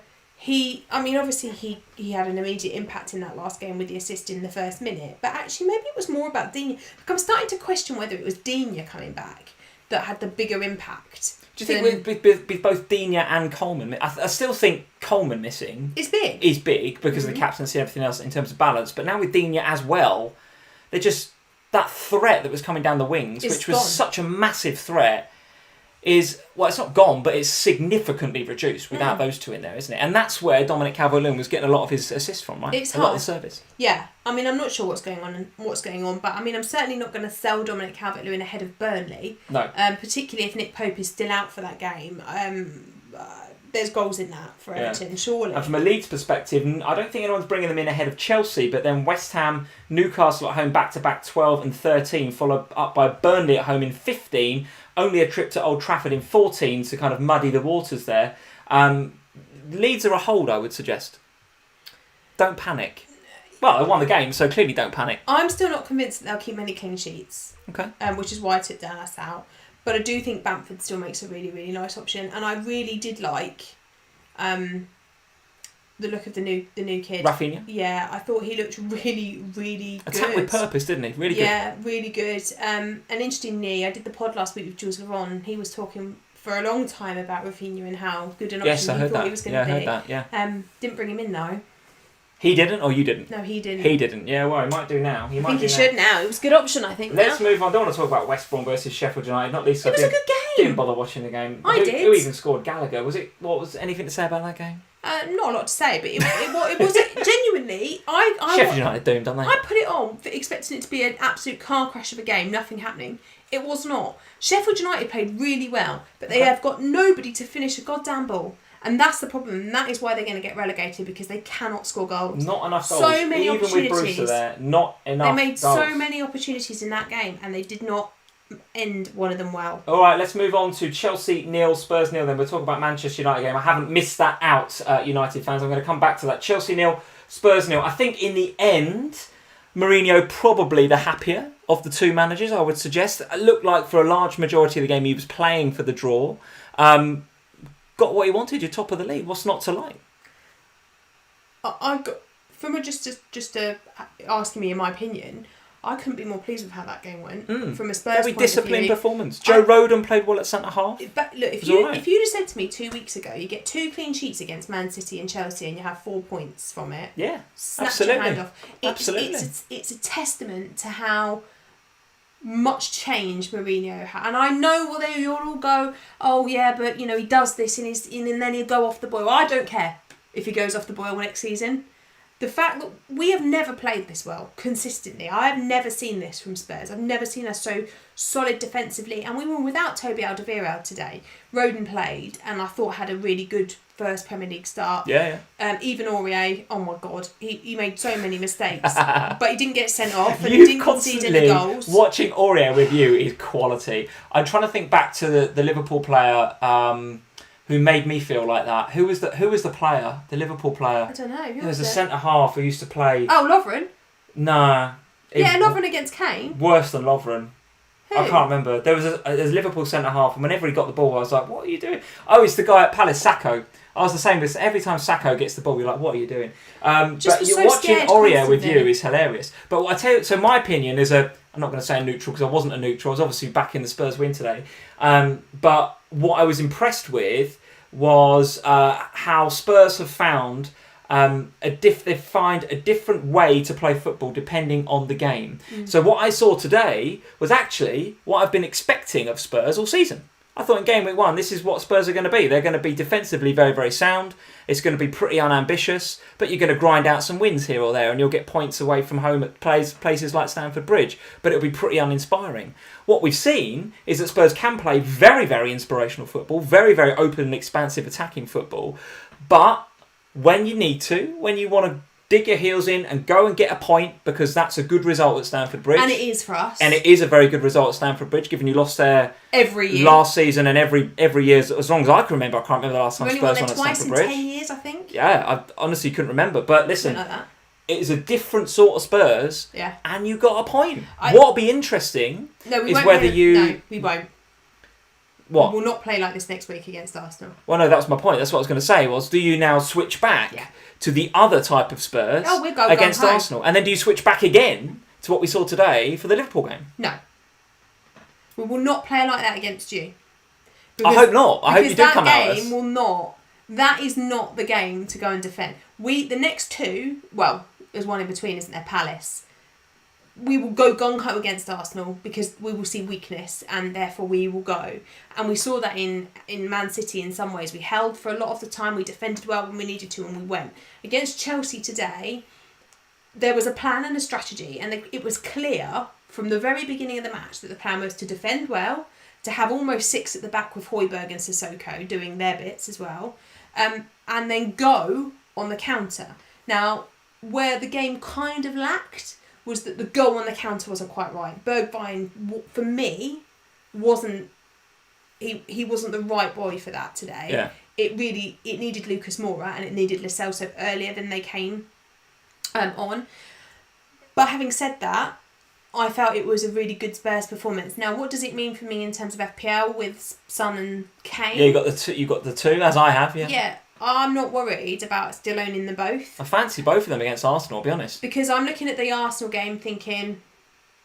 obviously he had an immediate impact in that last game with the assist in the first minute, but actually maybe it was more about Digne. I'm starting to question whether it was Digne coming back that had the bigger impact. Do you think with both Digne and Coleman, I still think Coleman missing is big because of the captaincy and everything else in terms of balance, but now with Digne as well, they're just that threat that was coming down the wings, which was such a massive threat, it's not gone, but it's significantly reduced without those two in there, isn't it? And that's where Dominic Calvert-Lewin was getting a lot of his assists from, right? It's a lot of the service. Yeah, I'm not sure what's going on, but I'm certainly not going to sell Dominic Calvert-Lewin ahead of Burnley. No. Particularly if Nick Pope is still out for that game. There's goals in that for Everton, surely. And from a Leeds perspective, I don't think anyone's bringing them in ahead of Chelsea, but then West Ham, Newcastle at home back-to-back 12 and 13, followed up by Burnley at home in 15, only a trip to Old Trafford in 14 to kind of muddy the waters there. Leeds are a hold, I would suggest. Don't panic. Well, they won the game, so clearly don't panic. I'm still not convinced that they'll keep many clean sheets. Okay. Which is why I took Dallas out. But I do think Bamford still makes a really, really nice option. And I really did like the look of the new kid. Rafinha? Yeah, I thought he looked really, really good. Attack with purpose, didn't he? Really good. Yeah, really good. And interestingly, I did the pod last week with Jules Laurent. He was talking for a long time about Rafinha and how good an option he thought he was going to be. I heard that, yeah. Didn't bring him in though. He didn't, or you didn't? No, he didn't. He didn't. Yeah, well, he might do now. I think he should now. It was a good option, I think. Let's move on. I don't want to talk about West Brom versus Sheffield United. Not least. It was a good game. Didn't bother watching the game. I did. Who even scored? Gallagher. What was anything to say about that game? Not a lot to say, but it was genuinely. Sheffield United doomed, don't they? I put it on expecting it to be an absolute car crash of a game. Nothing happening. It was not. Sheffield United played really well, but they have got nobody to finish a goddamn ball. And that's the problem, and that is why they're going to get relegated, because they cannot score goals. Not enough goals. So many even opportunities. With Brewster there, not enough They made goals. so many opportunities in that game, and they did not end one of them well. All right, let's move on to Chelsea 0, Spurs 0. Then we'll talk about Manchester United game. I haven't missed that out, United fans. I'm going to come back to that. Chelsea 0, Spurs 0. I think in the end, Mourinho probably the happier of the two managers, I would suggest. It looked like for a large majority of the game he was playing for the draw. Got what he wanted. You're top of the league. What's not to like? I got from just asking me in my opinion. I couldn't be more pleased with how that game went. From a Spurs very point disciplined of view. performance. Joe Rodon played well at centre half. But look, if you'd have said to me 2 weeks ago, you get 2 clean sheets against Man City and Chelsea, and you have 4 points from it. Yeah, snatch absolutely. Your hand off. Absolutely. It's a testament to how much change Mourinho had. And I know you'll all go, oh yeah, but he does this and then he'll go off the boil. I don't care if he goes off the boil next season. The fact that we have never played this well consistently. I have never seen this from Spurs. I've never seen us so solid defensively. And we were without Toby Alderweireld today. Rodon played and I thought had a really good first Premier League start. Yeah. Even Aurier, oh my God, he made so many mistakes. But he didn't get sent off and he You didn't concede any goals. Watching Aurier with you is quality. I'm trying to think back to the Liverpool player who made me feel like that. Who was the player? The Liverpool player. I don't know. There was a centre half who used to play. Oh, Lovren. Nah. Lovren against Kane. Worse than Lovren. Who? I can't remember. There was a Liverpool centre half, and whenever he got the ball, I was like, "What are you doing?" Oh, it's the guy at Palace, Sacco. I was the same. But every time Sacco gets the ball, you're like, "What are you doing?" But you're watching Aurier with you is hilarious. But what I tell you, so my opinion is I'm not going to say neutral because I wasn't a neutral. I was obviously backing the Spurs win today. But what I was impressed with was how Spurs have found they find a different way to play football depending on the game. So what I saw today was actually what I've been expecting of Spurs all season. I thought in game week 1, this is what Spurs are going to be. They're going to be defensively very, very sound. It's going to be pretty unambitious, but you're going to grind out some wins here or there, and you'll get points away from home at places like Stamford Bridge, but it'll be pretty uninspiring. What we've seen is that Spurs can play very, very inspirational football, very, very open and expansive attacking football, but when you need to, when you want to dig your heels in and go and get a point, because that's a good result at Stamford Bridge. And it is for us. And it is a very good result at Stamford Bridge, given you lost there every year. Last season and every year, as long as I can remember. I can't remember the last time Spurs won at Stamford Bridge. Stamford Bridge. Twice in 10 years, I think. Yeah, I honestly couldn't remember. But listen, like that. It is a different sort of Spurs, yeah. And you got a point. What'll be interesting is whether you... No, we won't. What? We will not play like this next week against Arsenal. Well, no, that's my point. That's what I was going to say, was do you now switch back to the other type of Spurs against Arsenal? And then do you switch back again to what we saw today for the Liverpool game? No. We will not play like that against you. I hope not. I hope you do come out with us. That is not the game to go and defend. The next two, well, there's one in between, isn't there? Palace. We will go gung-ho against Arsenal because we will see weakness and therefore we will go. And we saw that in Man City in some ways. We held for a lot of the time, we defended well when we needed to, and we went. Against Chelsea today, there was a plan and a strategy, and it was clear from the very beginning of the match that the plan was to defend well, to have almost 6 at the back with Højbjerg and Sissoko doing their bits as well, and then go on the counter. Now, where the game kind of lacked was that the goal on the counter wasn't quite right. Bergwijn, for me, wasn't the right boy for that today. Yeah. It needed Lucas Moura and it needed Lo Celso earlier than they came on. But having said that, I felt it was a really good Spurs performance. Now, what does it mean for me in terms of FPL with Son and Kane? Yeah, you got the two, as I have. Yeah. Yeah. I'm not worried about still owning them both. I fancy both of them against Arsenal, I'll be honest. Because I'm looking at the Arsenal game thinking,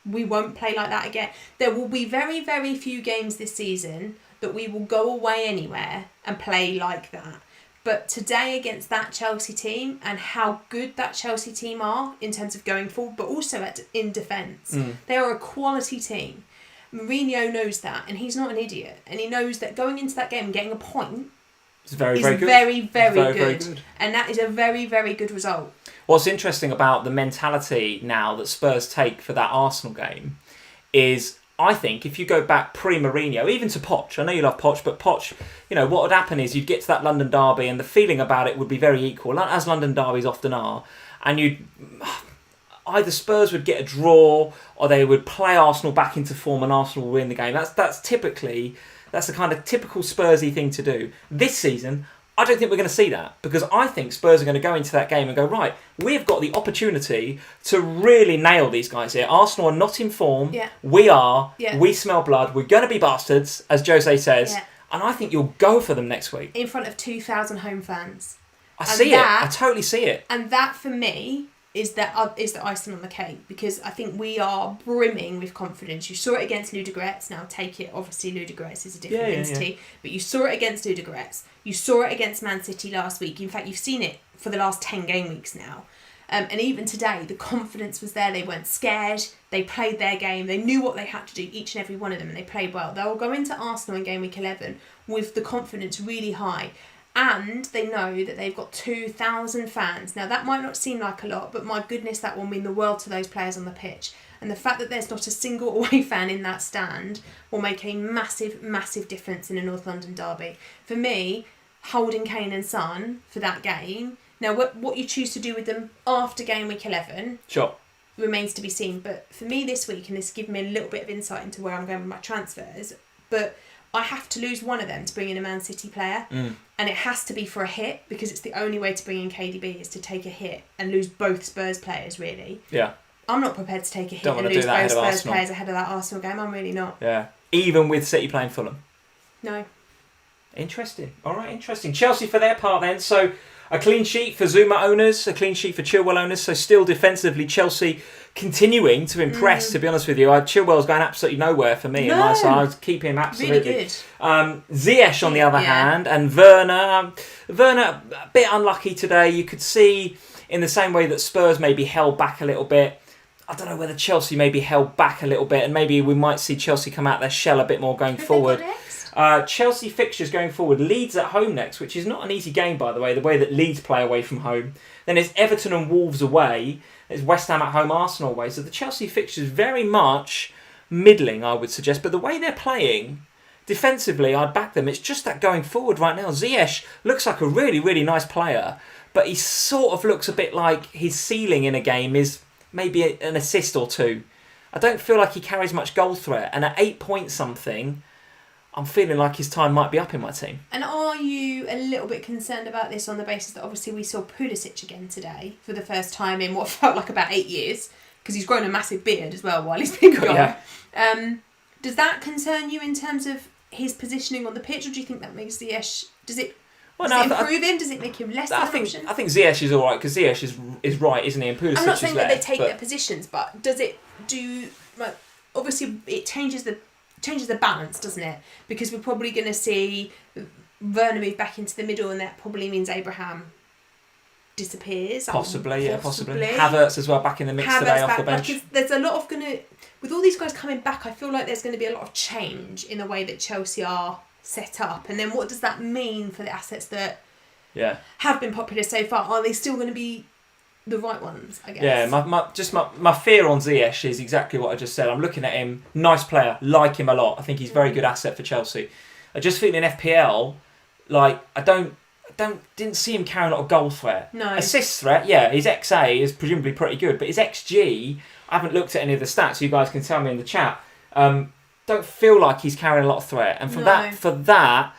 we won't play like that again. There will be very, very few games this season that we will go away anywhere and play like that. But today against that Chelsea team and how good that Chelsea team are in terms of going forward, but also in defence, they are a quality team. Mourinho knows that, and he's not an idiot. And he knows that going into that game and getting a point is very, very good. Very good. And that is a very, very good result. What's interesting about the mentality now that Spurs take for that Arsenal game is, I think, if you go back pre-Mourinho, even to Poch, I know you love Poch, but Poch, what would happen is you'd get to that London derby and the feeling about it would be very equal, as London derbies often are, and either Spurs would get a draw or they would play Arsenal back into form and Arsenal would win the game. That's the kind of typical Spursy thing to do. This season, I don't think we're going to see that, because I think Spurs are going to go into that game and go, right, we've got the opportunity to really nail these guys here. Arsenal are not in form. Yeah. We are. Yeah. We smell blood. We're going to be bastards, as Jose says. Yeah. And I think you'll go for them next week. In front of 2,000 home fans. I see it. I totally see it. And that, for me, is the icing on the cake, because I think we are brimming with confidence. You saw it against Ludogorets. Now take it, obviously Ludogorets is a different entity, but you saw it against Ludogorets. You saw it against Man City last week. In fact, you've seen it for the last 10 game weeks now. And even today, the confidence was there. They weren't scared. They played their game. They knew what they had to do, each and every one of them, and they played well. They will go into Arsenal in game week 11 with the confidence really high. And they know that they've got 2,000 fans. Now, that might not seem like a lot, but my goodness, that will mean the world to those players on the pitch. And the fact that there's not a single away fan in that stand will make a massive, massive difference in a North London derby. For me, holding Kane and Son for that game. Now, what you choose to do with them after game week 11 remains to be seen. But for me this week, and this gives me a little bit of insight into where I'm going with my transfers, but I have to lose one of them to bring in a Man City player. And it has to be for a hit, because it's the only way to bring in KDB is to take a hit and lose both Spurs players, really. Yeah. I'm not prepared to take a hit and lose both Spurs players ahead of that Arsenal game. I'm really not. Yeah. Even with City playing Fulham? No. Interesting. All right, interesting. Chelsea for their part then. So a clean sheet for Zuma owners, a clean sheet for Chilwell owners. So still defensively, Chelsea continuing to impress, to be honest with you. Chilwell's going absolutely nowhere for me. No. So I keep him absolutely. Really good. Ziyech on the other hand, and Werner. Werner, a bit unlucky today. You could see in the same way that Spurs maybe held back a little bit. I don't know whether Chelsea maybe held back a little bit, and maybe we might see Chelsea come out their shell a bit more going forward. Chelsea fixtures going forward. Leeds at home next, which is not an easy game, by the way that Leeds play away from home. Then it's Everton and Wolves away. It's West Ham at home, Arsenal away. So the Chelsea fixtures very much middling, I would suggest. But the way they're playing, defensively, I'd back them. It's just that going forward right now. Ziyech looks like a really, really nice player, but he sort of looks a bit like his ceiling in a game is maybe an assist or two. I don't feel like he carries much goal threat. And at 8 point something, I'm feeling like his time might be up in my team. And are you a little bit concerned about this on the basis that obviously we saw Pulisic again today for the first time in what felt like about 8 years, because he's grown a massive beard as well while he's been gone. Yeah. Does that concern you in terms of his positioning on the pitch, or do you think that makes Ziyech... Does it improve him? Does it make him less of an option? I think Ziyech is all right, because Ziyech is right, isn't he? And Pulisic I'm not saying that they take their positions, but does it do... Like, obviously, it changes the balance, doesn't it? Because we're probably going to see Werner move back into the middle, and that probably means Abraham disappears. Possibly. Havertz as well back in the mix today off the bench. Like, there's a lot of with all these guys coming back, I feel like there's going to be a lot of change in the way that Chelsea are set up. And then what does that mean for the assets that have been popular so far? Are they still going to be the right ones, I guess? Yeah, my fear on Ziyech is exactly what I just said. I'm looking at him, nice player, like him a lot. I think he's a very good asset for Chelsea. I just feel in FPL, like didn't see him carrying a lot of goal threat. No. Assist threat, yeah, his XA is presumably pretty good, but his XG, I haven't looked at any of the stats, you guys can tell me in the chat. Don't feel like he's carrying a lot of threat. And for that,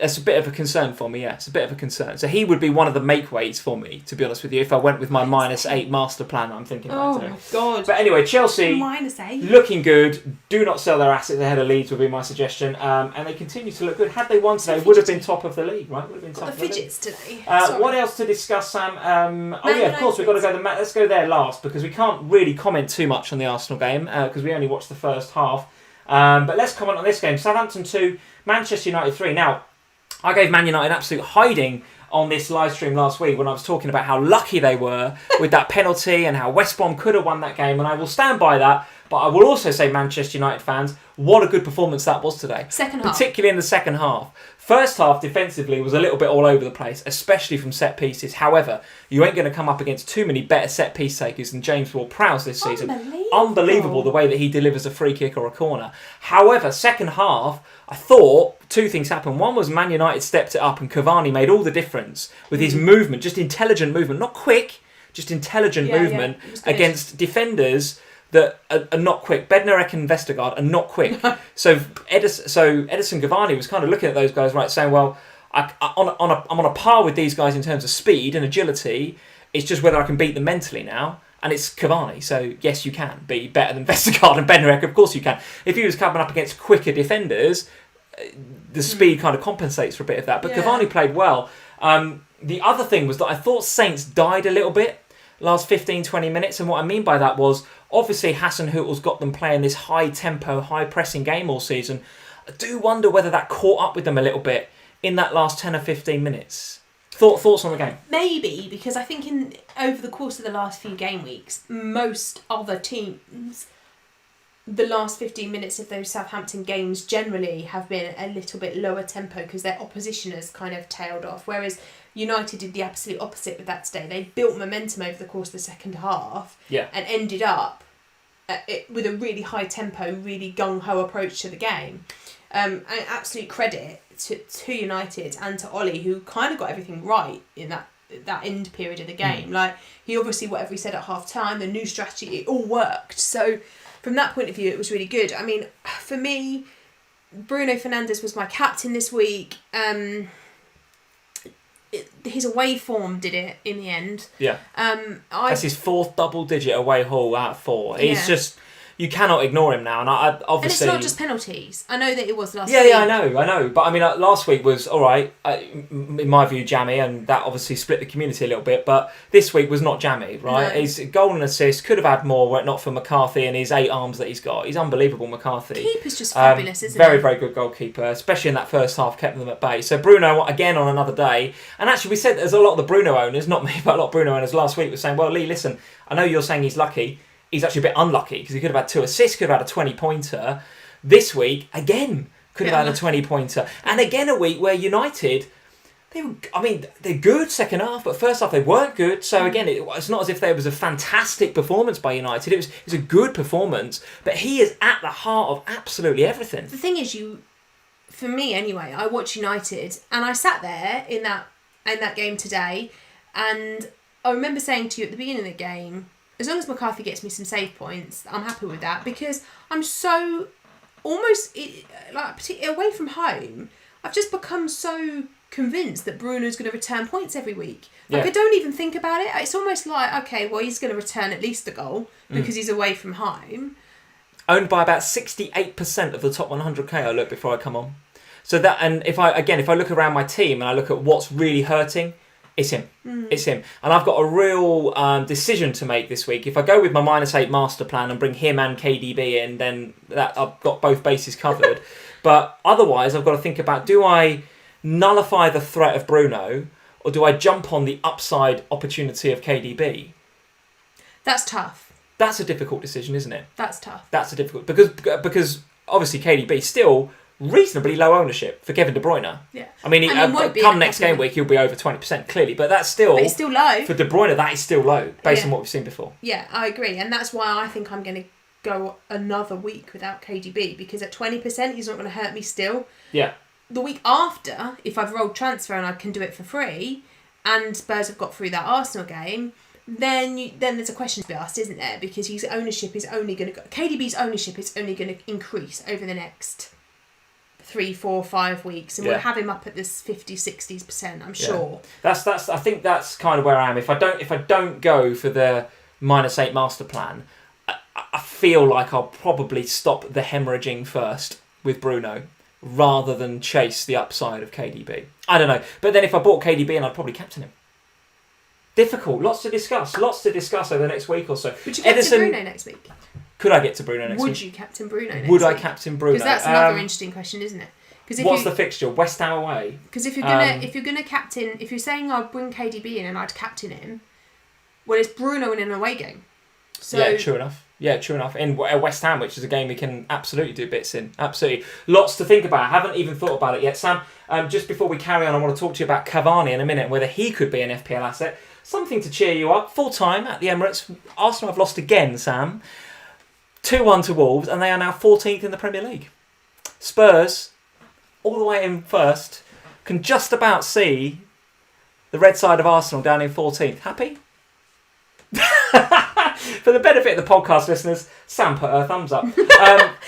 That's a bit of a concern for me, yeah. It's a bit of a concern. So he would be one of the make-weights for me, to be honest with you, if I went with my -8 master plan I'm thinking about doing. Oh, my God. But anyway, Chelsea, -8. looking good. Do not sell their assets ahead of Leeds would be my suggestion. And they continue to look good. Had they won today, would have been top of the league, right? Would have been top of the league. Fidgets today. What else to discuss, Sam? Of course, we've got to go let's go there last, because we can't really comment too much on the Arsenal game, because we only watched the first half. But let's comment on this game. Southampton 2, Manchester United 3. Now, I gave Man United absolute hiding on this live stream last week when I was talking about how lucky they were with that penalty and how West Brom could have won that game, and I will stand by that. But I will also say, Manchester United fans, what a good performance that was today. Second half. Particularly in the second half. First half, defensively, was a little bit all over the place, especially from set pieces. However, you ain't going to come up against too many better set piece takers than James Ward-Prowse this season. Unbelievable the way that he delivers a free kick or a corner. However, second half, I thought two things happened. One was Man United stepped it up and Cavani made all the difference with his movement, just intelligent movement, not quick, just intelligent movement against defenders that are not quick. Bednarek and Vestergaard are not quick. So Edison Cavani was kind of looking at those guys, right, saying, well, I'm on a par with these guys in terms of speed and agility. It's just whether I can beat them mentally now. And it's Cavani, so yes, you can be better than Vestergaard and Bednarek. Of course you can. If he was coming up against quicker defenders, the speed kind of compensates for a bit of that. But Cavani played well. The other thing was that I thought Saints died a little bit last 15-20 minutes, and what I mean by that was obviously Hasenhüttl's got them playing this high tempo, high pressing game all season. I do wonder whether that caught up with them a little bit in that last 10 or 15 minutes. Thoughts on the game? Maybe, because I think over the course of the last few game weeks, most other teams, the last 15 minutes of those Southampton games generally have been a little bit lower tempo because their opposition has kind of tailed off, whereas United did the absolute opposite with that today. They built momentum over the course of the second half and ended up with a really high tempo, really gung-ho approach to the game. And absolute credit to United and to Ollie, who kind of got everything right in that end period of the game. Like, he obviously, whatever he said at half time, the new strategy, it all worked. So from that point of view, it was really good. I mean, for me, Bruno Fernandes was my captain this week. His away form did it in the end. Yeah. That's his fourth double-digit away haul out of 4. He's just... You cannot ignore him now, and I obviously... And it's not just penalties. I know that it was last week. Yeah, I know. But I mean, last week was all right, in my view, jammy, and that obviously split the community a little bit. But this week was not jammy, right? No. His goal and assist could have had more were it not for McCarthy and his 8 arms that he's got. He's unbelievable, McCarthy. Keeper's just fabulous, isn't he? Very, very good goalkeeper, especially in that first half, kept them at bay. So Bruno, again, on another day. And actually, we said there's a lot of the Bruno owners, not me, but a lot of Bruno owners last week were saying, well, Lee, listen, I know you're saying he's lucky. He's actually a bit unlucky because he could have had 2 assists, could have had a 20-pointer. This week, again, could have had a 20-pointer. And again, a week where United, they're good second half, but first half they weren't good. So again, it's not as if there was a fantastic performance by United. It was a good performance, but he is at the heart of absolutely everything. The thing is, for me anyway, I watch United, and I sat there in that game today, and I remember saying to you at the beginning of the game, as long as McCarthy gets me some save points, I'm happy with that, because I'm so almost particularly away from home. I've just become so convinced that Bruno's going to return points every week. I don't even think about it. It's almost like, okay, well, he's going to return at least a goal because he's away from home. Owned by about 68% of the top 100k. I look before I come on. So that, and if I look around my team and I look at what's really hurting. It's him. It's him. And I've got a real decision to make this week. If I go with my -8 master plan and bring him and KDB in, then that I've got both bases covered. But otherwise, I've got to think about, do I nullify the threat of Bruno, or do I jump on the upside opportunity of KDB? That's tough. That's a difficult decision, isn't it? That's tough. That's a difficult... Because obviously KDB still... reasonably low ownership for Kevin De Bruyne. Yeah. I mean, come next game week, he'll be over 20%, clearly. But that's still... But it's still low. For De Bruyne, that is still low, based on what we've seen before. Yeah, I agree. And that's why I think I'm going to go another week without KDB, because at 20%, he's not going to hurt me still. Yeah. The week after, if I've rolled transfer and I can do it for free, and Spurs have got through that Arsenal game... Then there's a question to be asked, isn't there? Because his ownership is only going to... KDB's ownership is only going to increase over the next 3, 4, 5 weeks, and we'll have him up at this 50, 60%. I'm sure. That's. I think that's kind of where I am. If I don't go for the -8 master plan, I feel like I'll probably stop the hemorrhaging first with Bruno, rather than chase the upside of KDB. I don't know, but then if I bought KDB, and I'd probably captain him. Difficult. Lots to discuss over the next week or so. Would you captain Bruno next week? Could I get to Bruno next week? Would you captain Bruno next week? Would I captain Bruno? Because that's another interesting question, isn't it? What's the fixture? West Ham away. Because if you're gonna captain, if you're saying I'd bring KDB in and I'd captain him, well, it's Bruno in an away game. So yeah, true enough. In West Ham, which is a game we can absolutely do bits in. Absolutely. Lots to think about. I haven't even thought about it yet. Sam, just before we carry on, I want to talk to you about Cavani in a minute, whether he could be an FPL asset. Something to cheer you up. Full time at the Emirates. Arsenal have lost again, Sam. 2-1 to Wolves, and they are now 14th in the Premier League. Spurs, all the way in first, can just about see the red side of Arsenal down in 14th. Happy? For the benefit of the podcast listeners, Sam put her thumbs up.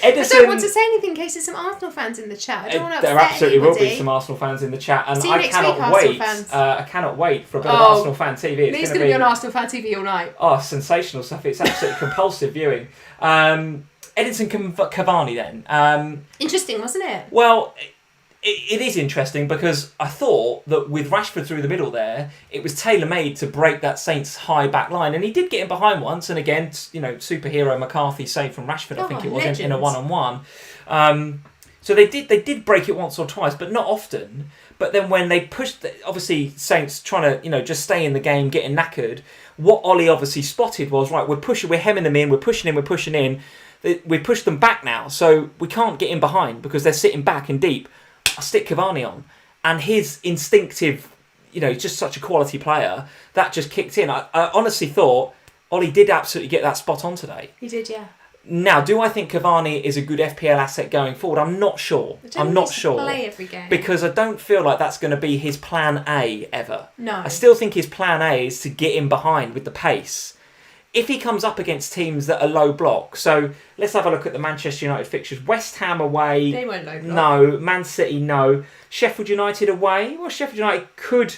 Edison, I don't want to say anything in case there's some Arsenal fans in the chat. I don't want to upset there absolutely anybody. will be some Arsenal fans in the chat, and See you next week, I cannot wait for a bit of Arsenal fan TV. Lee's going to be on Arsenal fan TV all night. Oh, sensational stuff! It's absolutely compulsive viewing. Edison Cavani then. Interesting, wasn't it? Well, it is interesting because I thought that with Rashford through the middle there, it was tailor-made to break that Saints high back line. And he did get in behind once. And again, superhero McCarthy saved from Rashford, I think it was, in a one-on-one. So they did break it once or twice, but not often. But then when they pushed, obviously Saints trying to, just stay in the game, getting knackered, what Ollie obviously spotted was, right, we're hemming them in, we're pushing in. We pushed them back now, so we can't get in behind because they're sitting back and deep. I stick Cavani on, and his instinctive, he's just such a quality player, that just kicked in. I honestly thought Ollie did absolutely get that spot on today. He did, yeah. Now, do I think Cavani is a good FPL asset going forward? I'm not sure. I'm not sure. Play every game. Because I don't feel like that's going to be his plan A ever. No. I still think his plan A is to get in behind with the pace. If he comes up against teams that are low block, so let's have a look at the Manchester United fixtures. West Ham away. They weren't low block. No. Man City, no. Sheffield United away. Well, Sheffield United could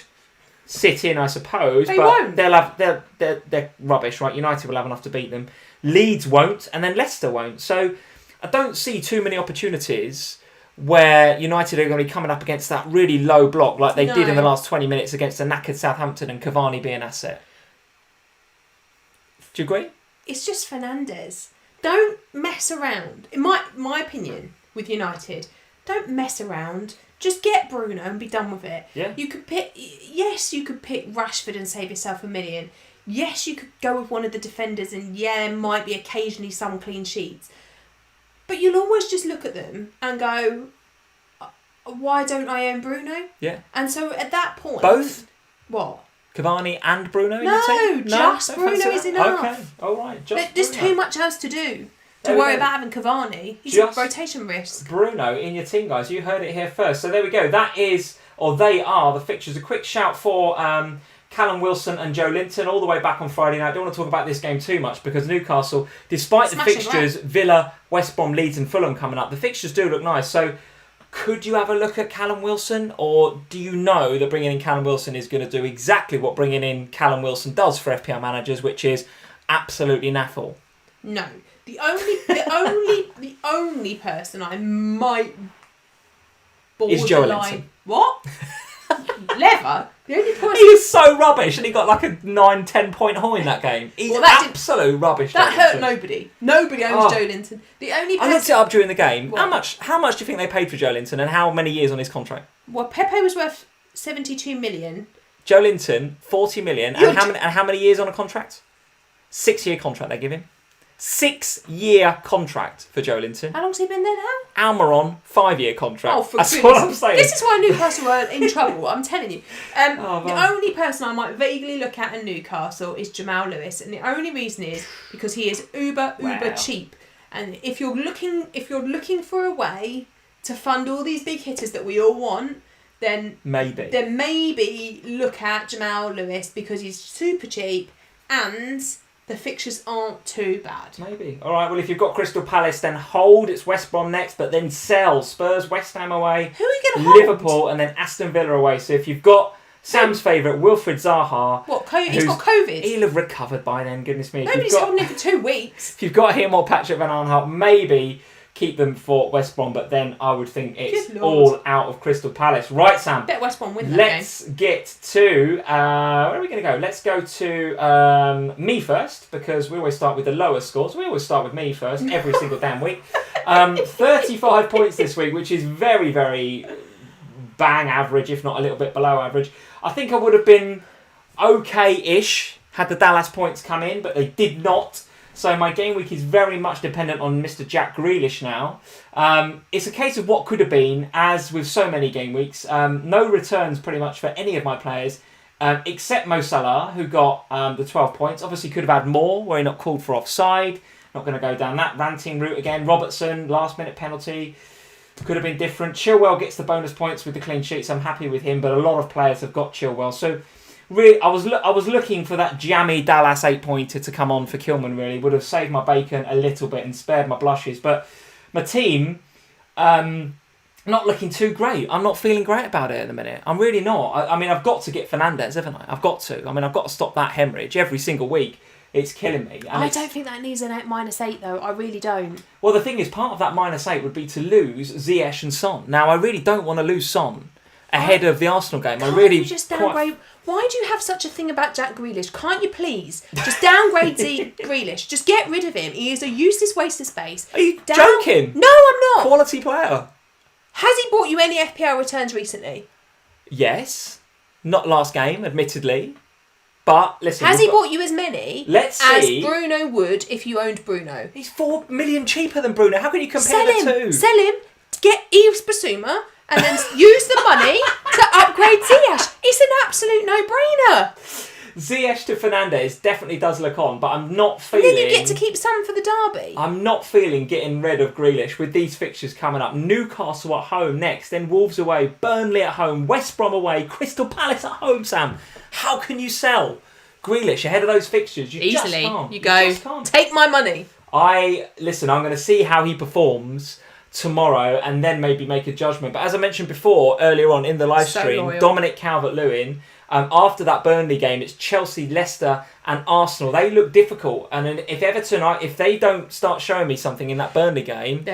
sit in, I suppose. They but won't. They're rubbish, right? United will have enough to beat them. Leeds won't, and then Leicester won't. So I don't see too many opportunities where United are going to be coming up against that really low block like they did in the last 20 minutes against a knackered Southampton and Cavani being an asset. Do you agree? It's just Fernandes. Don't mess around. In my opinion, with United, don't mess around. Just get Bruno and be done with it. Yeah. You could pick Rashford and save yourself $1 million. Yes, you could go with one of the defenders and there might be occasionally some clean sheets. But you'll always just look at them and go, why don't I own Bruno? Yeah. And so at that point... Both? What? Cavani and Bruno in your team? Just Bruno is enough. Okay, all right. There's too much else to do to worry about having Cavani. He's a rotation risk. Bruno in your team, guys. You heard it here first. So there we go. That is, or they are, the fixtures. A quick shout for Callum Wilson and Joe Linton all the way back on Friday night. I don't want to talk about this game too much because Newcastle, despite the fixtures, Villa, West Brom, Leeds and Fulham coming up, the fixtures do look nice. So could you have a look at Callum Wilson, or do you know that bringing in Callum Wilson is going to do exactly what bringing in Callum Wilson does for FPL managers, which is absolutely naffle? No. The only person I might is Joe Linton. What? Lever? The only person... He was so rubbish, and he got like a 9-10 point haul in that game. He's absolute rubbish. That hurt nobody. Nobody owns Joe Linton. The only person... I looked it up during the game. What? How much do you think they paid for Joe Linton, and how many years on his contract? Well, Pepe was worth 72 million. Joe Linton, 40 million. And how many years on a contract? 6-year contract they give him. 6-year contract for Joe Linton. How long's he been there now? Almiron, 5-year contract. Oh, for That's goodness. what I'm saying. This is why Newcastle were in trouble, I'm telling you. The only person I might vaguely look at in Newcastle is Jamal Lewis, and the only reason is because he is uber cheap. And if you're looking for a way to fund all these big hitters that we all want, then maybe look at Jamal Lewis because he's super cheap and the fixtures aren't too bad. Maybe. All right, well, if you've got Crystal Palace, then hold. It's West Brom next, but then sell. Spurs, West Ham away. Who are you going to hold? Liverpool, and then Aston Villa away. So if you've got Sam's favourite, Wilfried Zaha. What, he's got COVID? He'll have recovered by then, goodness me. Nobody's holding him for 2 weeks. If you've got him or Patrick Van Aanholt, maybe keep them for West Brom, but then I would think it's all out of Crystal Palace. Right, Sam. Bet West Brom win that Let's get to... where are we going to go? Let's go to me first, because we always start with the lowest scores. We always start with me first, every single damn week. 35 points this week, which is very, very bang average, if not a little bit below average. I think I would have been okay-ish had the Dallas points come in, but they did not. So my game week is very much dependent on Mr. Jack Grealish now. It's a case of what could have been, as with so many game weeks. No returns pretty much for any of my players, except Mo Salah, who got the 12 points. Obviously could have had more, were he not called for offside. Not going to go down that ranting route again. Robertson, last minute penalty. Could have been different. Chilwell gets the bonus points with the clean sheet, so I'm happy with him. But a lot of players have got Chilwell. So really, I was looking for that jammy Dallas 8-pointer to come on for Kilman, really. Would have saved my bacon a little bit and spared my blushes. But my team, not looking too great. I'm not feeling great about it at the minute. I'm really not. I mean, I've got to get Fernandes, haven't I? I've got to. I mean, I've got to stop that hemorrhage every single week. It's killing me. And I don't think that needs a -8 though. I really don't. Well, the thing is, part of that -8 would be to lose Ziyech and Son. Now, I really don't want to lose Son ahead of the Arsenal game. Can't you just downgrade? Why do you have such a thing about Jack Grealish? Can't you please just downgrade Grealish? Just get rid of him. He is a useless waste of space. Are you joking? No, I'm not. Quality player. Has he bought you any FPL returns recently? Yes. Not last game, admittedly. But listen, has he bought you as many as Bruno would if you owned Bruno? He's 4 million cheaper than Bruno. How can you compare the two? Sell him. Get Yves Bissouma and then use the money to upgrade Ziyech. It's an absolute no-brainer. Ziyech to Fernandes definitely does look on, but I'm not feeling... And then you get to keep some for the derby. I'm not feeling getting rid of Grealish with these fixtures coming up. Newcastle at home next, then Wolves away, Burnley at home, West Brom away, Crystal Palace at home, Sam. How can you sell Grealish ahead of those fixtures? You easily. Just can't. You go, take my money. I'm going to see how he performs tomorrow and then maybe make a judgment. But as I mentioned before, earlier on in the live stream, Dominic Calvert-Lewin, after that Burnley game, it's Chelsea, Leicester and Arsenal. They look difficult. And if Everton, if they don't start showing me something in that Burnley game,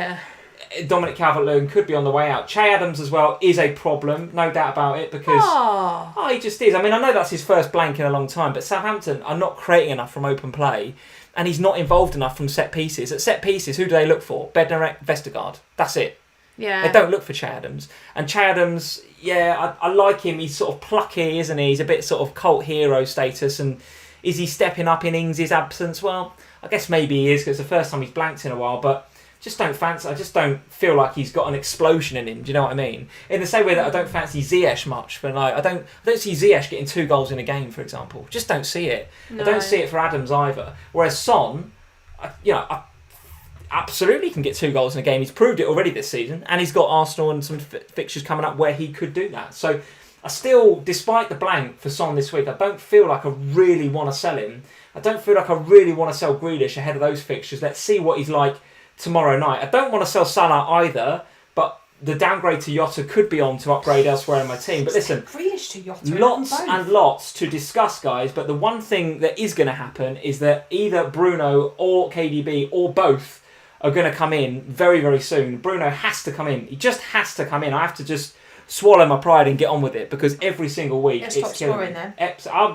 Dominic Calvert-Lewin could be on the way out. Che Adams as well is a problem, no doubt about it, because he just is. I mean, I know that's his first blank in a long time, but Southampton are not creating enough from open play, and he's not involved enough from set pieces. At set pieces, who do they look for? Bednarek, Vestergaard. That's it. Yeah. They don't look for Che Adams. And Che Adams, I like him. He's sort of plucky, isn't he? He's a bit sort of cult hero status. And is he stepping up in Ings' absence? Well, I guess maybe he is, because it's the first time he's blanked in a while, but I just don't feel like he's got an explosion in him. Do you know what I mean? In the same way that I don't fancy Ziyech much, but I don't see Ziyech getting 2 goals in a game, for example. Just don't see it. No. I don't see it for Adams either. Whereas Son, I absolutely can get 2 goals in a game. He's proved it already this season, and he's got Arsenal and some fixtures coming up where he could do that. So I still, despite the blank for Son this week, I don't feel like I really want to sell him. I don't feel like I really want to sell Grealish ahead of those fixtures. Let's see what he's like tomorrow night. I don't want to sell Salah either, but the downgrade to Jota could be on to upgrade elsewhere in my team. But listen, Grealish to Jota, lots and lots to discuss, guys. But the one thing that is going to happen is that either Bruno or KDB or both are going to come in very, very soon. Bruno has to come in. He just has to come in. I have to just swallow my pride and get on with it, because every single week it's top scoring then.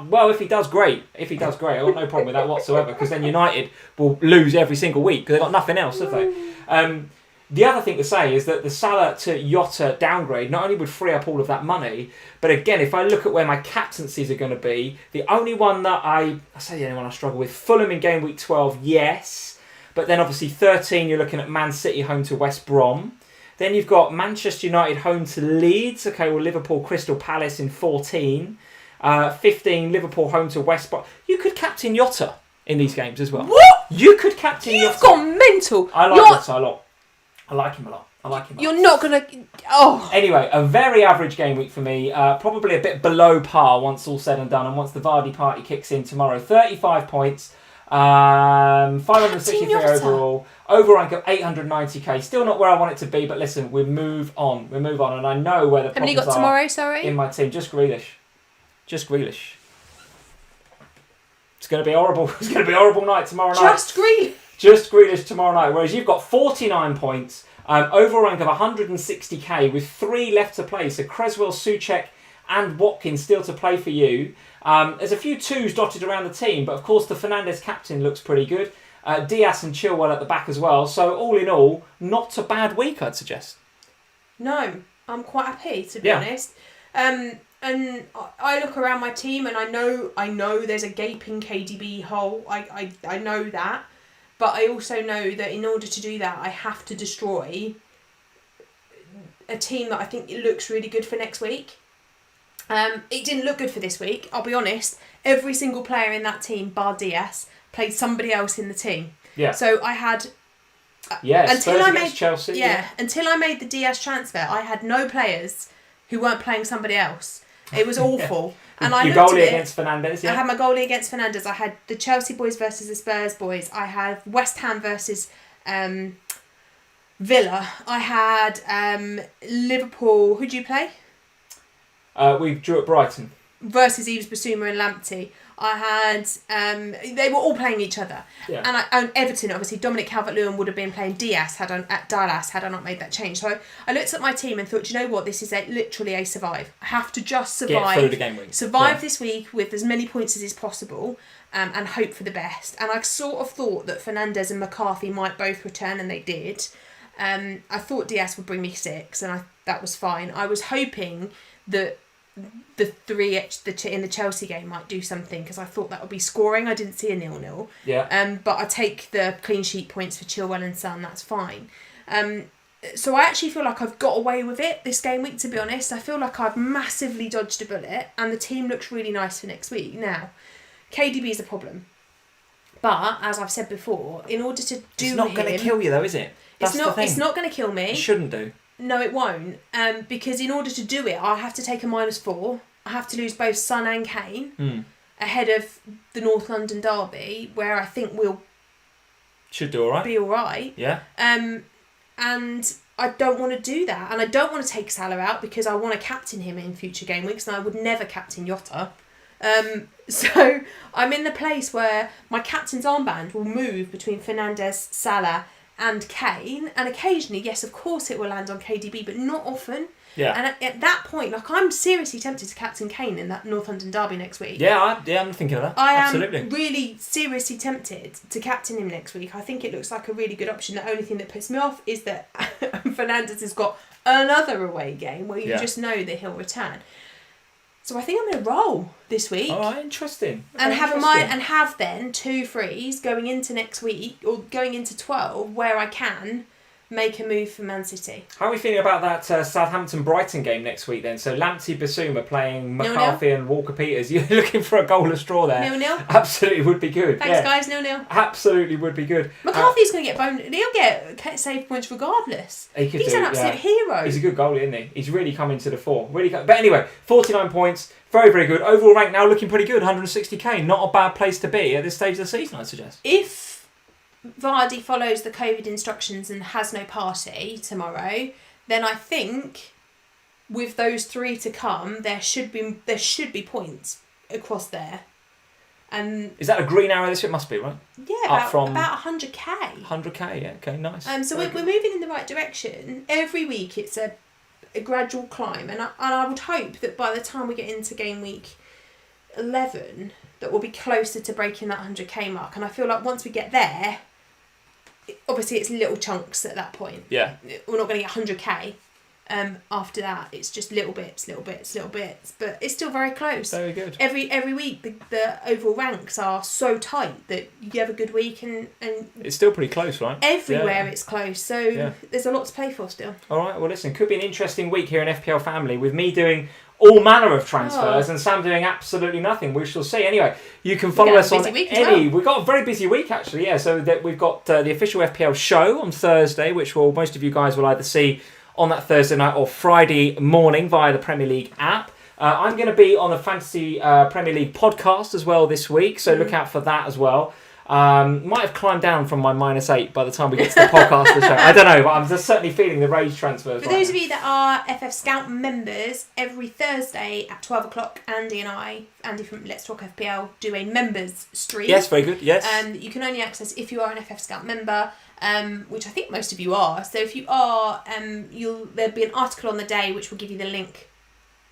Well, if he does great. I've got no problem with that whatsoever, because then United will lose every single week because they've got nothing else, have they? The other thing to say is that the Salah to Jota downgrade not only would free up all of that money, but again, if I look at where my captaincies are going to be, the only one that I struggle with, Fulham in game week 12, yes, but then obviously 13 you're looking at Man City home to West Brom. Then you've got Manchester United home to Leeds. Okay, well, Liverpool, Crystal Palace in 14. 15, Liverpool home to West Brom. You could captain Jota in these games as well. What? You could captain Jota. You've gone mental. I like Jota a lot. I like him a lot. You're not going to... Oh. Anyway, a very average game week for me. Probably a bit below par once all said and done, and once the Vardy party kicks in tomorrow. 35 points. 563 overall. Over rank of 890k. Still not where I want it to be, but listen, we move on. And I know where the problems are. How many you got tomorrow, sorry? In my team. Just Grealish. It's going to be horrible. It's going to be a horrible night tomorrow night. Just Grealish tomorrow night. Whereas you've got 49 points, overall rank of 160k with 3 left to play. So Creswell, Souček and Watkins still to play for you. There's a few 2s dotted around the team, but of course the Fernandes captain looks pretty good. Diaz and Chilwell at the back as well. So all in all, not a bad week, I'd suggest. No, I'm quite happy, to be honest. And I look around my team and I know there's a gaping KDB hole. I know that. But I also know that in order to do that, I have to destroy a team that I think it looks really good for next week. It didn't look good for this week, I'll be honest. Every single player in that team, bar Diaz, played somebody else in the team. Yeah. So I had... Spurs against Chelsea. Until I made the Diaz transfer, I had no players who weren't playing somebody else. It was awful. And I your goalie against Fernandes, I had my goalie against Fernandes. I had the Chelsea boys versus the Spurs boys. I had West Ham versus Villa. I had Liverpool. Who'd you play? We drew at Brighton. Versus Yves Bissouma and Lamptey. I had... they were all playing each other. Yeah. And Everton, obviously, Dominic Calvert-Lewin would have been playing Diaz had I not made that change. So I looked at my team and thought, you know what, this is literally a survive. I have to just survive. Get through the game week. Survive this week with as many points as is possible and hope for the best. And I sort of thought that Fernandes and McCarthy might both return, and they did. I thought Diaz would bring me 6, and that was fine. I was hoping that the 3 in the Chelsea game might do something, because I thought that would be scoring. I didn't see a 0-0. Yeah. But I take the clean sheet points for Chilwell and Son. That's fine. So I actually feel like I've got away with it this game week, to be honest. I feel like I've massively dodged a bullet, and the team looks really nice for next week. Now, KDB is a problem. But, as I've said before, in order to do It's not going to kill you though, is it? That's the thing. It's not going to kill me. It shouldn't do. No, it won't. Because in order to do it, I have to take a -4. I have to lose both Son and Kane ahead of the North London derby, where I think we'll should be all right. Yeah. And I don't want to do that, and I don't want to take Salah out because I want to captain him in future game weeks, and I would never captain Jota. So I'm in the place where my captain's armband will move between Fernandes, Salah and Kane, and occasionally, yes, of course it will land on KDB, but not often. Yeah. And at that point, I'm seriously tempted to captain Kane in that North London derby next week. Yeah, I'm thinking of that. Absolutely. I am really seriously tempted to captain him next week. I think it looks like a really good option. The only thing that puts me off is that Fernandes has got another away game where you just know that he'll return. So I think I'm going to roll this week. Oh, interesting. And have then 2 frees going into next week, or going into 12, where I can make a move for Man City. How are we feeling about that Southampton-Brighton game next week then? So Lamptey, Bissouma playing McCarthy 0-0. And Walker-Peters. You're looking for a goalless draw there. 0-0. Absolutely would be good. Thanks, guys. 0-0. Absolutely would be good. McCarthy's going to get boned. He'll get save points regardless. He's an absolute hero. He's a good goalie, isn't he? He's really coming to the fore. But anyway, 49 points. Very, very good. Overall rank now looking pretty good. 160k. Not a bad place to be at this stage of the season, I'd suggest. If Vardy follows the COVID instructions and has no party tomorrow, then I think with those 3 to come, there should be points across there. And is that a green arrow? This it must be, right? Yeah, about 100k. 100k, yeah, okay, nice. So we're moving in the right direction. Every week it's a gradual climb, and I would hope that by the time we get into game week 11, that we'll be closer to breaking that 100k mark. And I feel like once we get there, obviously it's little chunks at that point. Yeah. We're not going to get 100k. After that, it's just little bits, but it's still very close. Very good. Every week, the overall ranks are so tight that you have a good week, and it's still pretty close, right? Everywhere it's close, so there's a lot to play for still. All right, well listen, could be an interesting week here in FPL Family with me doing all manner of transfers and Sam doing absolutely nothing. We shall see. Anyway, you can follow us on any... We've got a very busy week actually, so that we've got the official FPL show on Thursday, which most of you guys will either see on that Thursday night or Friday morning via the Premier League app. I'm going to be on the Fantasy Premier League podcast as well this week, so look out for that as well. Might have climbed down from my -8 by the time we get to the podcast of the show. I don't know, but I'm just certainly feeling the rage transfers. For those of you that are FF Scout members, every Thursday at 12 o'clock, Andy from Let's Talk FPL, do a members stream. Yes, very good, yes. You can only access if you are an FF Scout member, which I think most of you are. So if you are, there'll be an article on the day which will give you the link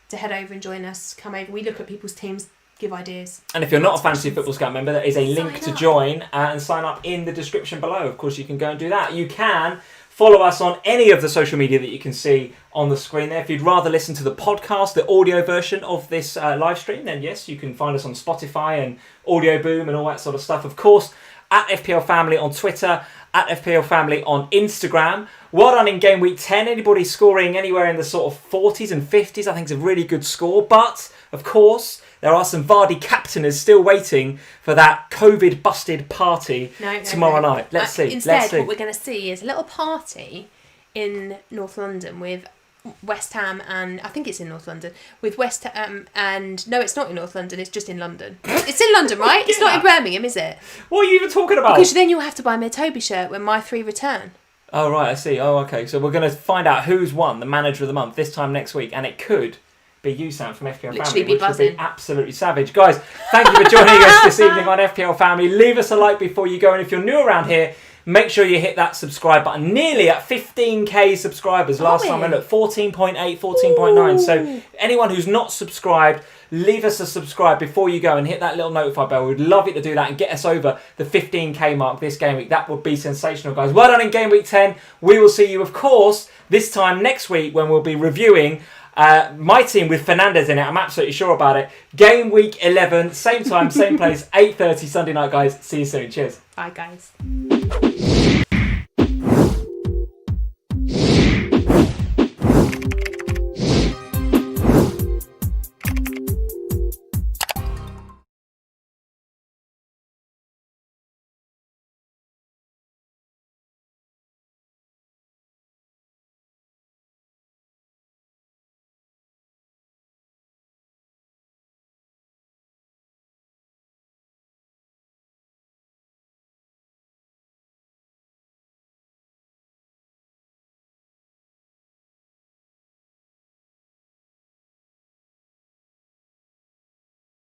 to head over and join us. Come over. We look at people's teams, give ideas. And if you're not a Fantasy Football Scout member, there is a link to join and sign up in the description below. Of course, you can go and do that. You can follow us on any of the social media that you can see on the screen there. If you'd rather listen to the podcast, the audio version of this live stream, then yes, you can find us on Spotify and Audio Boom and all that sort of stuff. Of course, at FPL Family on Twitter, at FPL Family on Instagram. Well done in game week 10. Anybody scoring anywhere in the sort of 40s and 50s, I think is a really good score. But, of course, there are some Vardy captainers still waiting for that COVID-busted party tomorrow night. Let's see. Instead, what we're going to see is a little party in North London with West Ham, and I think it's in North London, with West Ham, and no, it's not in North London, it's just in London. It's in London, right? It's not in Birmingham, is it? What are you even talking about? Because then you'll have to buy me a Toby shirt when my 3 return. Oh, right, I see. Oh, okay. So we're going to find out who's won the Manager of the Month this time next week, and it could be you, Sam, from FPL Family, which would be absolutely savage. Guys, thank you for joining us this evening on FPL Family. Leave us a like before you go, and if you're new around here, make sure you hit that subscribe button. Nearly at 15k subscribers. Last time I looked, 14.8, 14.9. So anyone who's not subscribed, leave us a subscribe before you go and hit that little notify bell. We'd love it to do that and get us over the 15k mark this game week. That would be sensational, guys. Well done in game week 10. We will see you, of course, this time next week when we'll be reviewing my team with Fernandez in it. I'm absolutely sure about it. Game week 11, same time, same place, 8:30 Sunday night, guys. See you soon. Cheers. Bye, guys.